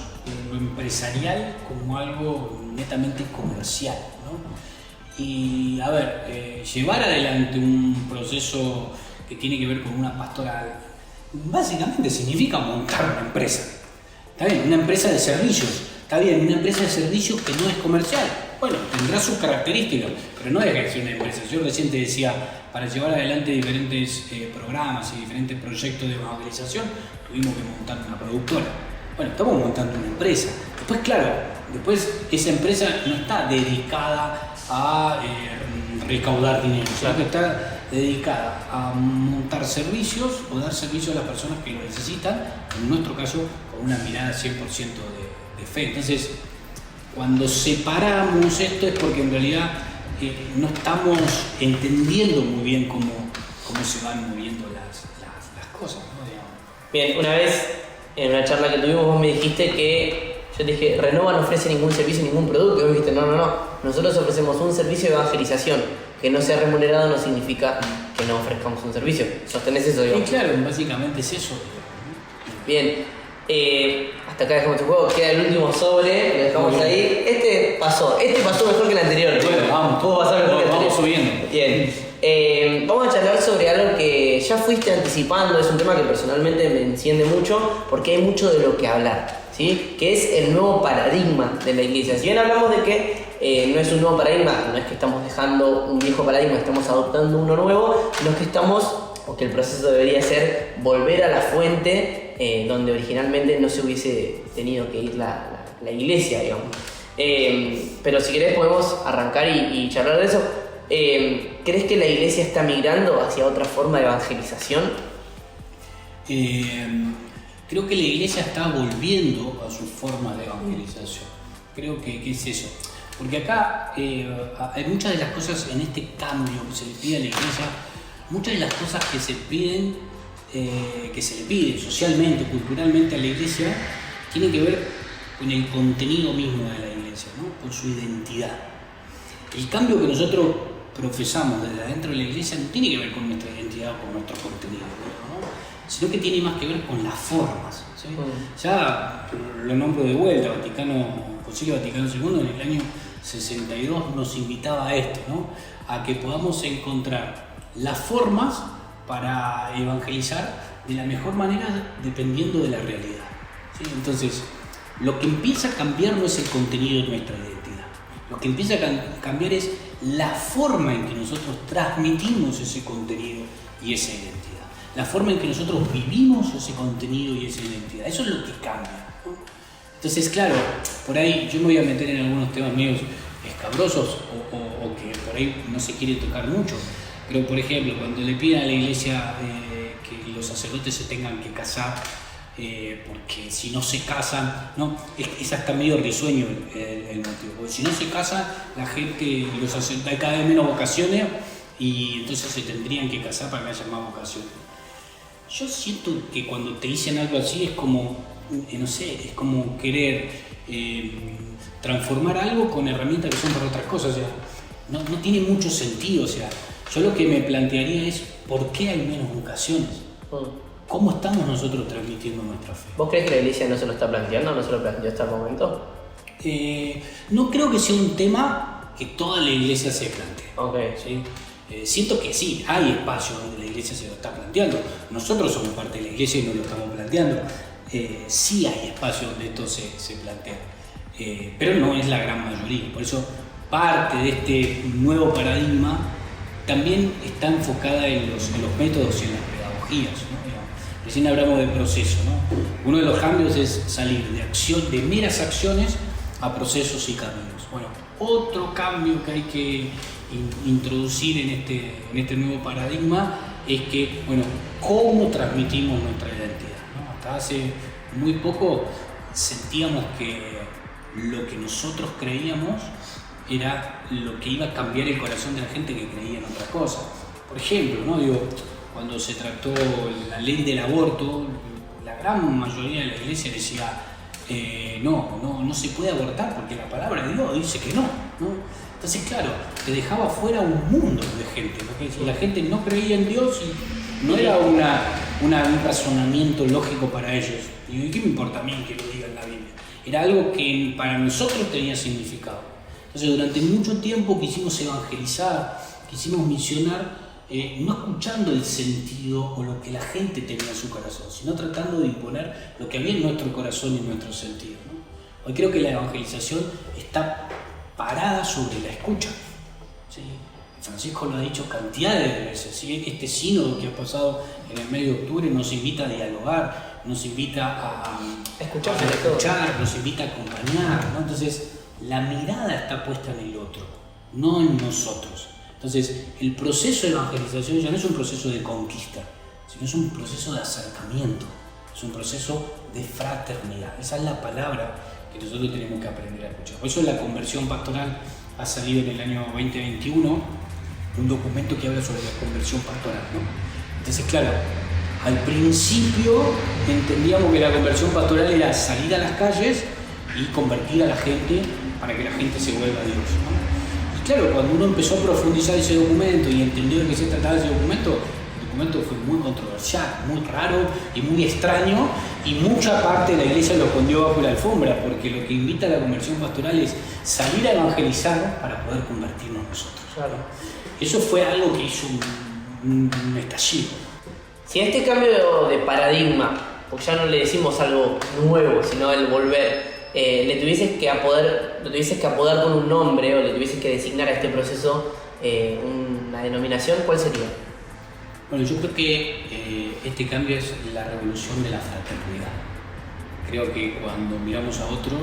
lo empresarial como algo netamente comercial, ¿no? Y a ver, llevar adelante un proceso que tiene que ver con una pastoral básicamente significa montar una empresa. Está bien, una empresa de servicios. Está bien, una empresa de servicios que no es comercial. Bueno, tendrá sus características, pero no deja de ser una empresa. Yo recién te decía, para llevar adelante diferentes programas y diferentes proyectos de evangelización, tuvimos que montar una productora. Bueno, estamos montando una empresa. Después, claro, esa empresa no está dedicada a recaudar dinero, sino que está dedicada a montar servicios o dar servicios a las personas que lo necesitan, en nuestro caso, con una mirada 100% de fe. Entonces, cuando separamos esto es porque en realidad no estamos entendiendo muy bien cómo se van moviendo las cosas, ¿no? Digamos. Bien, una vez en una charla que tuvimos vos me dijiste que yo te dije, Renova no ofrece ningún servicio, ningún producto, y vos dijiste, no, nosotros ofrecemos un servicio de evangelización, que no sea remunerado no significa que no ofrezcamos un servicio. ¿Sostenés eso, digamos? Sí, claro, básicamente es eso. Bien, hasta acá dejamos el juego, queda el último sobre, lo dejamos ahí. Este pasó mejor que el anterior. Bueno, vamos, todo pasó mejor que el anterior. Vamos subiendo. Bien, vamos a charlar sobre algo que ya fuiste anticipando, es un tema que personalmente me enciende mucho, porque hay mucho de lo que hablar, ¿sí? Que es el nuevo paradigma de la iglesia. Si bien hablamos de que no es un nuevo paradigma, no es que estamos dejando un viejo paradigma, estamos adoptando uno nuevo, no es que o que el proceso debería ser volver a la fuente donde originalmente no se hubiese tenido que ir la iglesia, digamos. Pero si querés podemos arrancar y charlar de eso. ¿Crees que la iglesia está migrando hacia otra forma de evangelización? Creo que la iglesia está volviendo a su forma de evangelización. Creo que es eso. Porque acá hay muchas de las cosas en este cambio que se le pide a la iglesia, muchas de las cosas que se piden, que se le pide socialmente, culturalmente a la iglesia, tienen que ver con el contenido mismo de la iglesia, ¿no? Con su identidad. El cambio que nosotros profesamos desde adentro de la iglesia no tiene que ver con nuestra identidad o con nuestro contenido, ¿no? Sino que tiene más que ver con las formas, ¿sí? Ya lo nombro de vuelta, Concilio Vaticano II en el año 62 nos invitaba a esto, ¿no? A que podamos encontrar las formas para evangelizar de la mejor manera dependiendo de la realidad, ¿sí? Entonces, lo que empieza a cambiar no es el contenido de nuestra identidad. Lo que empieza a cambiar es la forma en que nosotros transmitimos ese contenido y esa identidad. La forma en que nosotros vivimos ese contenido y esa identidad. Eso es lo que cambia, ¿no? Entonces, claro, por ahí yo me voy a meter en algunos temas medios escabrosos o que por ahí no se quiere tocar mucho. Pero, por ejemplo, cuando le piden a la iglesia que los sacerdotes se tengan que casar, porque si no se casan, no, es hasta medio risueño el motivo, porque si no se casan, la gente, los sacerdotes, hay cada vez menos vocaciones y entonces se tendrían que casar para que haya más vocaciones. Yo siento que cuando te dicen algo así es como, no sé, es como querer transformar algo con herramientas que son para otras cosas, o sea, no tiene mucho sentido, o sea, yo lo que me plantearía es ¿por qué hay menos vocaciones? ¿Cómo estamos nosotros transmitiendo nuestra fe? ¿Vos crees que la iglesia no se lo está planteando, no se lo planteó hasta el momento? No creo que sea un tema que toda la iglesia se plantee. Okay. ¿Sí? Siento que sí, hay espacios donde la iglesia se lo está planteando. Nosotros somos parte de la iglesia y no lo estamos planteando. sí hay espacio donde esto se plantea, pero no es la gran mayoría. Por eso parte de este nuevo paradigma también está enfocada en los métodos y en las pedagogías, ¿no? Recién hablamos de proceso, ¿no? Uno de los cambios es salir de meras acciones a procesos y caminos. Bueno, otro cambio que hay que introducir en este nuevo paradigma es que, bueno, ¿cómo transmitimos nuestra identidad, ¿no? Hasta hace muy poco sentíamos que lo que nosotros creíamos era lo que iba a cambiar el corazón de la gente que creía en otra cosa. Por ejemplo, ¿no? Cuando se trató la ley del aborto, la gran mayoría de la iglesia decía no se puede abortar porque la palabra de Dios dice que no. Entonces, claro, te dejaba fuera un mundo de gente, porque la gente no creía en Dios y no era un razonamiento lógico para ellos. ¿Y qué me importa a mí que lo diga en la Biblia? Era algo que para nosotros tenía significado. Entonces, durante mucho tiempo quisimos evangelizar, quisimos misionar, no escuchando el sentido o lo que la gente tenía en su corazón, sino tratando de imponer lo que había en nuestro corazón y en nuestro sentido, ¿no? Hoy creo que la evangelización está parada sobre la escucha, ¿sí? Francisco lo ha dicho cantidades de veces, ¿sí? Este sínodo que ha pasado en el mes de octubre nos invita a dialogar, nos invita a escuchar, nos invita a acompañar, ¿no? Entonces, la mirada está puesta en el otro, no en nosotros. Entonces, el proceso de evangelización ya no es un proceso de conquista, sino es un proceso de acercamiento, es un proceso de fraternidad. Esa es la palabra que nosotros tenemos que aprender a escuchar. Por eso la conversión pastoral ha salido en el año 2021, un documento que habla sobre la conversión pastoral, ¿no? Entonces, claro, al principio entendíamos que la conversión pastoral era salir a las calles y convertir a la gente para que la gente se vuelva a Dios, ¿no? Claro, cuando uno empezó a profundizar ese documento y entendió de qué se trataba ese documento, el documento fue muy controversial, muy raro y muy extraño, y mucha parte de la iglesia lo escondió bajo la alfombra, porque lo que invita a la conversión pastoral es salir a evangelizar para poder convertirnos nosotros. Claro. Eso fue algo que hizo un estallido. Si a este cambio de paradigma, porque ya no le decimos algo nuevo, sino el volver, le tuvieses que apodar con un nombre o le tuvieses que designar a este proceso una denominación, ¿cuál sería? Bueno, yo creo que este cambio es la revolución de la fraternidad. Creo que cuando miramos a otros,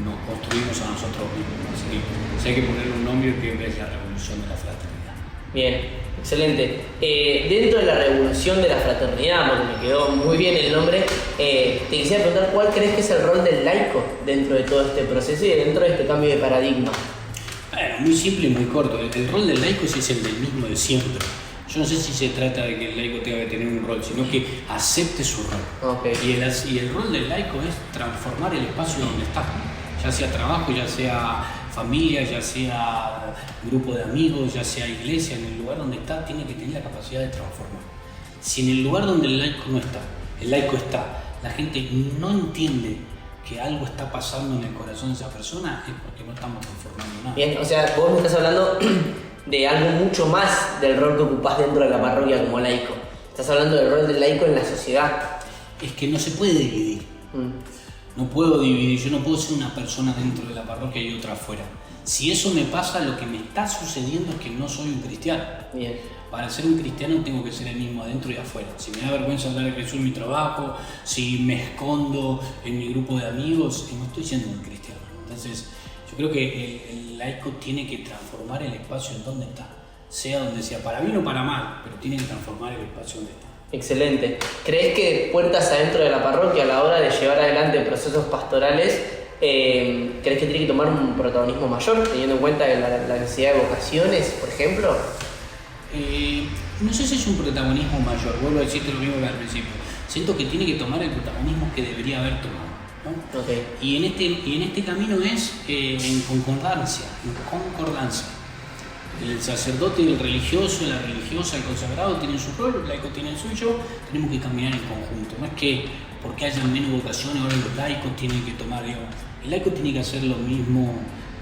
nos construimos a nosotros mismos. Así que si hay que ponerle un nombre, creo que es la revolución de la fraternidad. Bien, excelente. Dentro de la revolución de la fraternidad, porque me quedó muy bien el nombre, te quisiera preguntar cuál crees que es el rol del laico dentro de todo este proceso y dentro de este cambio de paradigma. Bueno, muy simple y muy corto. El rol del laico es el del mismo de siempre. Yo no sé si se trata de que el laico tenga que tener un rol, sino que acepte su rol. Okay. Y el rol del laico es transformar el espacio donde está, ya sea trabajo, ya sea familia, ya sea grupo de amigos, ya sea iglesia, en el lugar donde está, tiene que tener la capacidad de transformar. Si en el lugar donde el laico no está, el laico está, la gente no entiende que algo está pasando en el corazón de esa persona, es porque no estamos transformando nada. Bien, o sea, vos me estás hablando de algo mucho más del rol que ocupás dentro de la parroquia como laico. Estás hablando del rol del laico en la sociedad. Es que no se puede dividir. No puedo dividir, yo no puedo ser una persona dentro de la parroquia y otra afuera. Si eso me pasa, lo que me está sucediendo es que no soy un cristiano. Bien. Para ser un cristiano tengo que ser el mismo adentro y afuera. Si me da vergüenza hablar de Jesús en mi trabajo, si me escondo en mi grupo de amigos, no estoy siendo un cristiano. Entonces, yo creo que el laico tiene que transformar el espacio en donde está, sea donde sea, para bien o para mal, pero tiene que transformar el espacio donde está. Excelente. ¿Crees que puertas adentro de la parroquia a la hora de llevar adelante procesos pastorales, crees que tiene que tomar un protagonismo mayor, teniendo en cuenta la necesidad de vocaciones, por ejemplo? No sé si es un protagonismo mayor, vuelvo a decirte lo mismo que al principio. Siento que tiene que tomar el protagonismo que debería haber tomado, ¿no? Okay. Y en este camino es en concordancia. El sacerdote, el religioso, la religiosa, el consagrado tienen su rol, el laico tiene el suyo, tenemos que caminar en conjunto. No es que porque haya menos vocaciones ahora los laicos tienen que tomar, digamos, el laico tiene que hacer lo mismo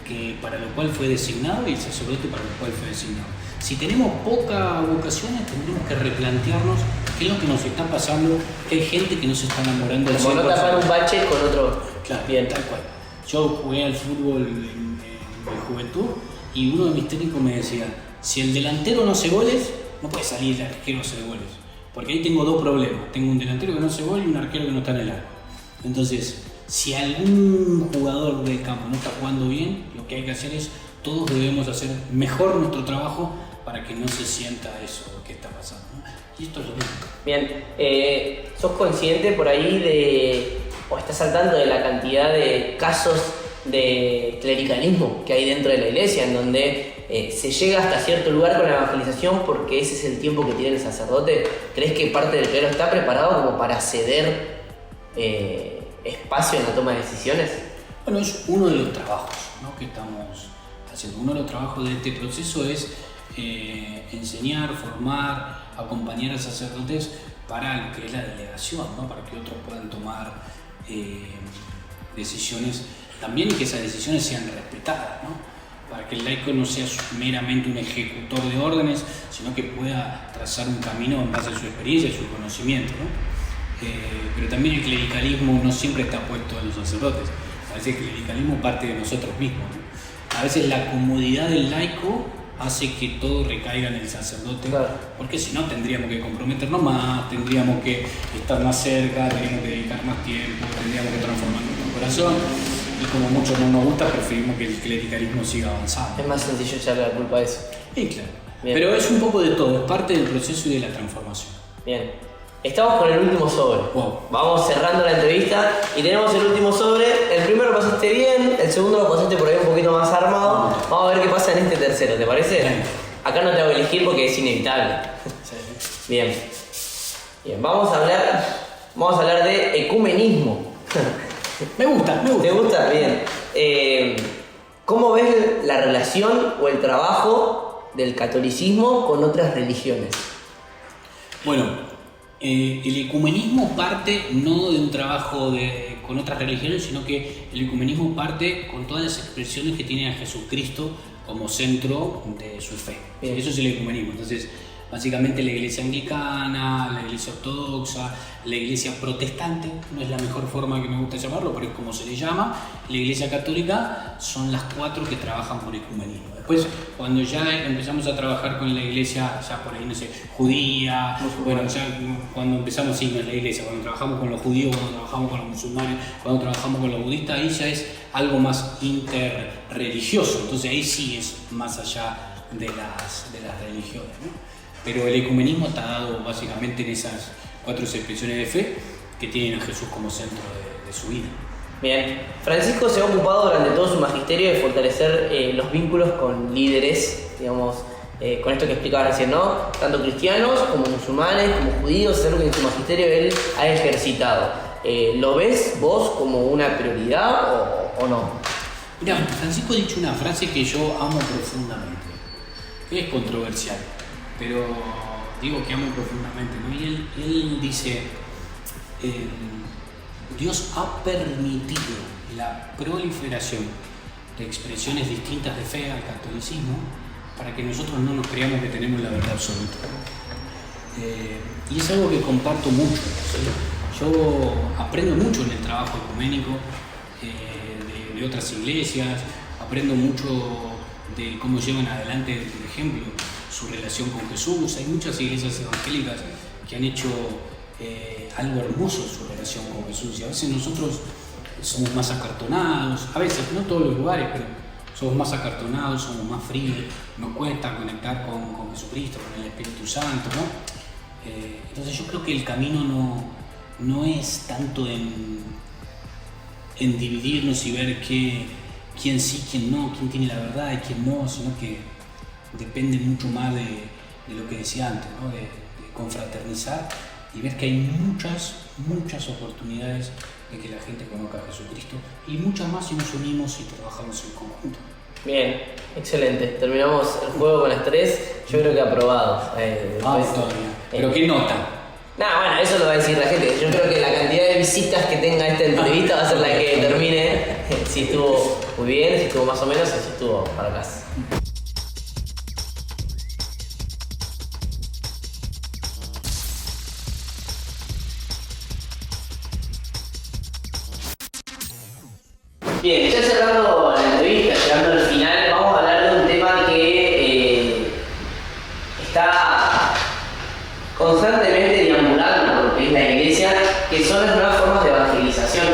que para lo cual fue designado y el sacerdote para lo cual fue designado. Si tenemos pocas vocaciones, tendremos que replantearnos ¿Qué es lo que nos está pasando? Que hay gente que no se está enamorando del Como no 100%. tapar un bache con otro. Claro, Bien. tal cual. Yo jugué al fútbol en juventud y uno de mis técnicos me decía, si el delantero no hace goles, no puede salir el arquero a hacer goles. Porque ahí tengo dos problemas. Tengo un delantero que no hace gol y un arquero que no está en el arco. Entonces, si algún jugador del campo no está jugando bien, lo que hay que hacer es, todos debemos hacer mejor nuestro trabajo para que no se sienta eso que está pasando, ¿no? Y esto es lo mismo. Bien, ¿sos consciente por ahí o estás al tanto de la cantidad de casos de clericalismo que hay dentro de la iglesia, en donde se llega hasta cierto lugar con la evangelización porque ese es el tiempo que tiene el sacerdote? ¿Crees que parte del clero está preparado como para ceder espacio en la toma de decisiones? Bueno, es uno de los trabajos, ¿no?, que estamos haciendo. Uno de los trabajos de este proceso es enseñar, formar, acompañar a sacerdotes para lo que es la delegación, ¿no?, para que otros puedan tomar decisiones también y que esas decisiones sean respetadas, ¿no?, para que el laico no sea meramente un ejecutor de órdenes, sino que pueda trazar un camino en base a su experiencia y su conocimiento, ¿no? Pero también el clericalismo no siempre está puesto en los sacerdotes. A veces el clericalismo parte de nosotros mismos, ¿no? A veces la comodidad del laico hace que todo recaiga en el sacerdote, claro, porque si no tendríamos que comprometernos más, tendríamos que estar más cerca, tendríamos que dedicar más tiempo, tendríamos que transformar nuestro corazón, y como mucho no nos gusta, preferimos que el clericalismo siga avanzando. Es más sencillo echarle la culpa a eso. Sí, claro. Bien. Pero es un poco de todo, es parte del proceso y de la transformación. Bien. Estamos con el último sobre. Wow. Vamos cerrando la entrevista y tenemos el último sobre. El primero lo pasaste bien, el segundo lo pasaste por ahí un poquito más armado. Vamos a ver qué pasa en este tercero, ¿te parece? Bien. Acá no te hago elegir porque es inevitable. Sí. Bien. Bien, vamos a hablar de ecumenismo. Me gusta. ¿Te gusta? Bien. ¿Cómo ves la relación o el trabajo del catolicismo con otras religiones? Bueno, el ecumenismo parte no de un trabajo con otras religiones, sino que el ecumenismo parte con todas las expresiones que tiene a Jesucristo como centro de su fe. Bien. Eso es el ecumenismo. Entonces, básicamente la iglesia anglicana, la iglesia ortodoxa, la iglesia protestante, no es la mejor forma que me gusta llamarlo, pero es como se le llama, la iglesia católica, son las cuatro que trabajan por ecumenismo. Después, cuando ya empezamos a trabajar con la iglesia, ya por ahí, no sé, judía, bueno, ya cuando empezamos, sí, no es la iglesia, cuando trabajamos con los judíos, cuando trabajamos con los musulmanes, cuando trabajamos con los budistas, ahí ya es algo más interreligioso, entonces ahí sí es más allá de las religiones, ¿no? Pero el ecumenismo está dado básicamente en esas cuatro expresiones de fe que tienen a Jesús como centro de su vida. Bien, Francisco se ha ocupado durante todo su magisterio de fortalecer los vínculos con líderes, digamos, con esto que explicaba recién, ¿no? Tanto cristianos como musulmanes, como judíos, es algo que en su magisterio él ha ejercitado. ¿Lo ves vos como una prioridad o no? Mira, Francisco ha dicho una frase que yo amo profundamente, que es controversial, pero digo que amo profundamente, ¿no? Y él dice, Dios ha permitido la proliferación de expresiones distintas de fe al catolicismo para que nosotros no nos creamos que tenemos la verdad absoluta. Y es algo que comparto mucho, ¿sí? Yo aprendo mucho en el trabajo ecuménico de otras iglesias, aprendo mucho de cómo llevan adelante, por ejemplo, su relación con Jesús. Hay muchas iglesias evangélicas que han hecho algo hermoso en su relación con Jesús, y a veces nosotros somos más acartonados, a veces, no todos los lugares, pero somos más acartonados, somos más fríos, nos cuesta conectar con Jesucristo, con el Espíritu Santo, ¿no? Entonces yo creo que el camino no es tanto en dividirnos y ver quién sí, quién no, quién tiene la verdad y quién no, sino que depende mucho más de lo que decía antes, ¿no? De confraternizar y ver que hay muchas oportunidades de que la gente conozca a Jesucristo, y muchas más si nos unimos y trabajamos en conjunto. Bien, excelente. Terminamos el juego con las 3, yo creo que aprobados. Todavía. ¿Pero qué nota? Nada, bueno, eso lo va a decir la gente. Yo creo que la cantidad de visitas que tenga esta entrevista va a ser la que determine si estuvo muy bien, si estuvo más o menos, o si estuvo para atrás. Bien, ya cerrando la entrevista, llegando al final, vamos a hablar de un tema que está constantemente deambulando por lo que es la iglesia, que son las nuevas formas de evangelización,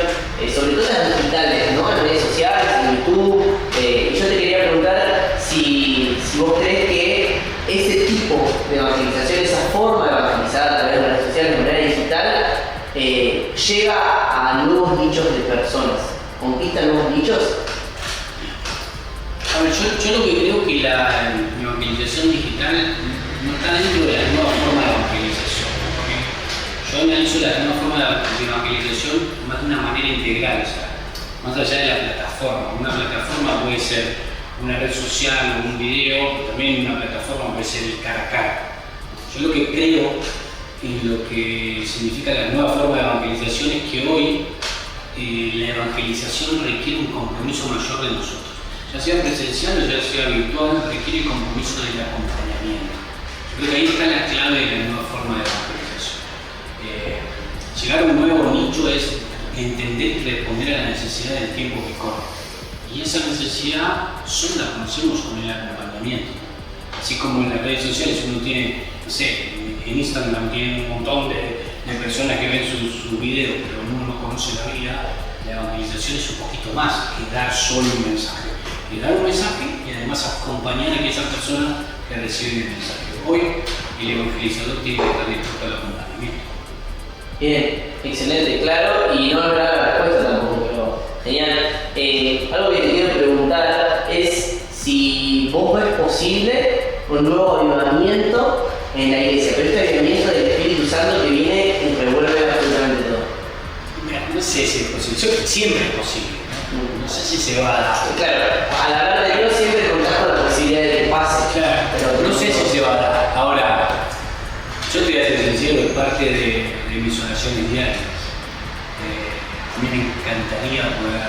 sobre todo las digitales, ¿no? En redes sociales, en YouTube. Y yo te quería preguntar si vos crees que ese tipo de evangelización, esa forma de evangelizar a través de las redes sociales de manera digital, llega a nuevos nichos de personas, conquista nuevos nichos. A ver, yo lo que creo que la evangelización digital no está dentro de la nueva forma de evangelización, ¿no? Porque yo analizo la nueva forma de evangelización más de una manera integral, o sea, más allá de la plataforma. Una plataforma puede ser una red social o un video, también una plataforma puede ser el cara a cara. Yo lo que creo en lo que significa la nueva forma de evangelización es que hoy la evangelización requiere un compromiso mayor de nosotros. Ya sea presencial o ya sea virtual, requiere el compromiso del acompañamiento. Yo creo que ahí está la clave de la nueva forma de evangelización. Llegar a un nuevo nicho es entender y responder a la necesidad del tiempo que corre. Y esa necesidad solo la conocemos con el acompañamiento. Así como en las redes sociales uno tiene, no sé, en Instagram tiene un montón de personas que ven sus videos, pero uno no conoce la vida. La evangelización es un poquito más que dar solo un mensaje. Que dar un mensaje y además acompañar a aquella persona que recibe el mensaje. Hoy el evangelizador tiene que estar dispuesto al acompañamiento. Bien, excelente, claro, y no habrá la respuesta tampoco, pero genial. Algo que te quiero preguntar es si vos ves posible un nuevo avivamiento en la iglesia, pero este avivamiento del Espíritu Santo que viene y revuelve absolutamente todo. Mira, no sé si es posible, siempre es posible, ¿no? No sé si se va a dar. Claro, al hablar de Dios siempre contás con la posibilidad de que pase. Claro, pero no sé si se va a dar. Ahora, yo te voy a ser sincero, es parte de mis oraciones diarias. A mí me encantaría poder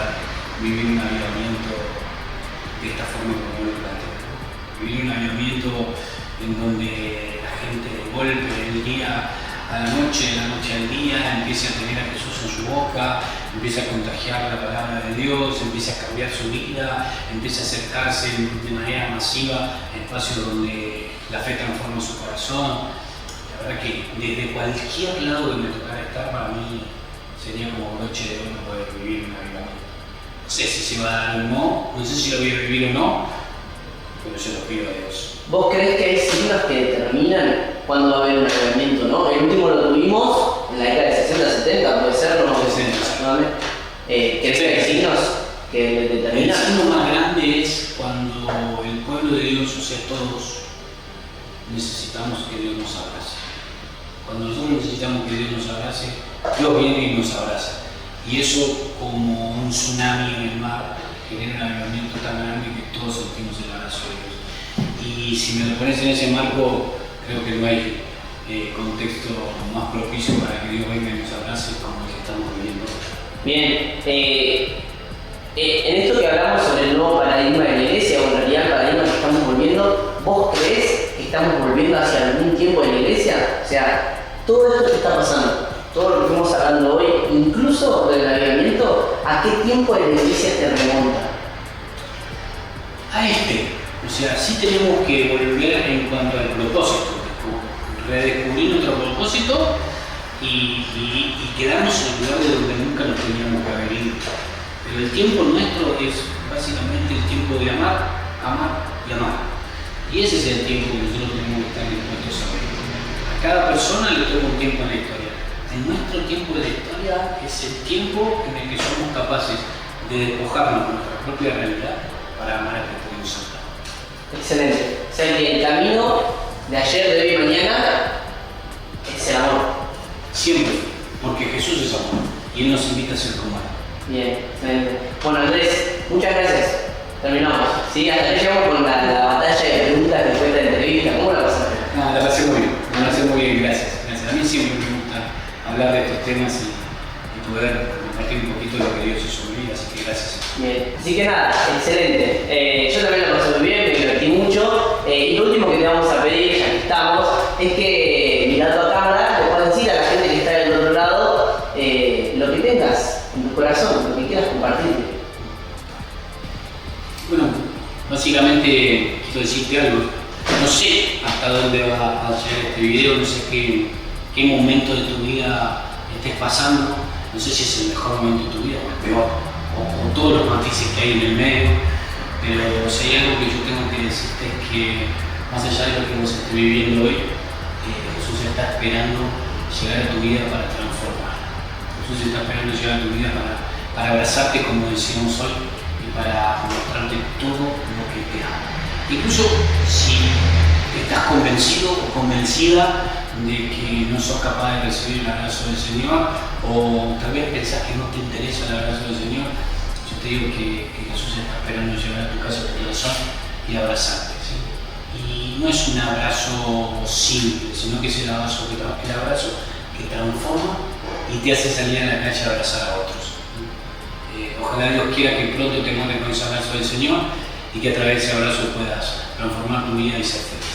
vivir un avivamiento de esta forma como lo planteo. Vivir un avivamiento en donde la gente de golpe, del día a la noche al día, empiece a tener a Jesús en su boca, empiece a contagiar la palabra de Dios, empiece a cambiar su vida, empiece a acercarse de manera masiva a espacios donde la fe transforma su corazón. La verdad que desde cualquier lado que me tocara estar, para mí sería como broche de oro poder vivir un avivamiento. No sé si se va a dar o no, no sé si lo voy a vivir o no, pero yo lo pido a Dios. ¿Vos crees que hay signos que determinan cuándo va a haber un avivamiento, no? El último lo tuvimos en la década de 60, 70, puede ser, ¿no? 60. ¿Crees que hay signos que determinan? El signo más grande es cuando el pueblo de Dios, o sea, todos, necesitamos que Dios nos abrace. Cuando nosotros necesitamos que Dios nos abrace, Dios viene y nos abraza. Y eso, como un tsunami en el mar, genera un avivamiento tan grande que todos sentimos el abrazo de Dios. Y si me lo pones en ese marco, creo que no hay contexto más propicio para que Dios venga y nos abrace como el que estamos viviendo. Bien, en esto que hablamos sobre el nuevo paradigma de la iglesia, o en realidad el paradigma que estamos volviendo, ¿vos crees que estamos volviendo hacia algún tiempo de la iglesia? O sea, todo esto que está pasando, todo lo que estamos hablando hoy, incluso del avivamiento, ¿a qué tiempo de la iglesia te remonta? A o sea, sí tenemos que volver en cuanto al propósito, redescubrir nuestro propósito y quedarnos en el lugar de donde nunca nos teníamos que haber ido. Pero el tiempo nuestro es básicamente el tiempo de amar, amar y amar. Y ese es el tiempo que nosotros tenemos que estar dispuestos a vivir. A cada persona le toca un tiempo en la historia. En nuestro tiempo de la historia es el tiempo en el que somos capaces de despojarnos de nuestra propia realidad para amar a que tenemos saltado. Excelente. O sea que el camino de ayer, de hoy y mañana es el amor. Siempre, porque Jesús es amor y Él nos invita a ser como Él. Bien, excelente. Bueno, Andrés, muchas gracias. Terminamos. ¿Sí? Hasta aquí llegamos con la batalla de preguntas que fue esta entrevista. ¿Cómo la pasaste? La pasé muy bien, gracias. A mí siempre me gusta hablar de estos temas y poder compartir un poquito de lo que Dios hizo en mi vida, así que gracias. Bien, así que nada, excelente. Yo también la pasé muy bien, me divertí mucho. Y lo último que te vamos a pedir, ya que estamos, es que mirando a cámara le puedas decir a la gente que está del otro lado lo que tengas en tu corazón, lo que quieras compartir. Básicamente quiero decirte algo, no sé hasta dónde va a llegar este video, no sé qué momento de tu vida estés pasando, no sé si es el mejor momento de tu vida o el peor, o todos los matices que hay en el medio, pero si hay algo que yo tengo que decirte es que más allá de lo que vos estés viviendo hoy, Jesús está esperando llegar a tu vida para transformar. Jesús está esperando llegar a tu vida para abrazarte como decíamos hoy y para mostrarte todo lo que te ama. Incluso si estás convencido o convencida de que no sos capaz de recibir el abrazo del Señor, o tal vez pensás que no te interesa el abrazo del Señor, yo te digo que Jesús está esperando llegar a tu casa, a tu corazón y abrazarte, ¿sí? Y no es un abrazo simple, sino que es el abrazo que transforma y te hace salir a la calle a abrazar a otros. Ojalá Dios quiera que pronto te encuentres con ese abrazo del Señor y que a través de ese abrazo puedas transformar tu vida y ser feliz.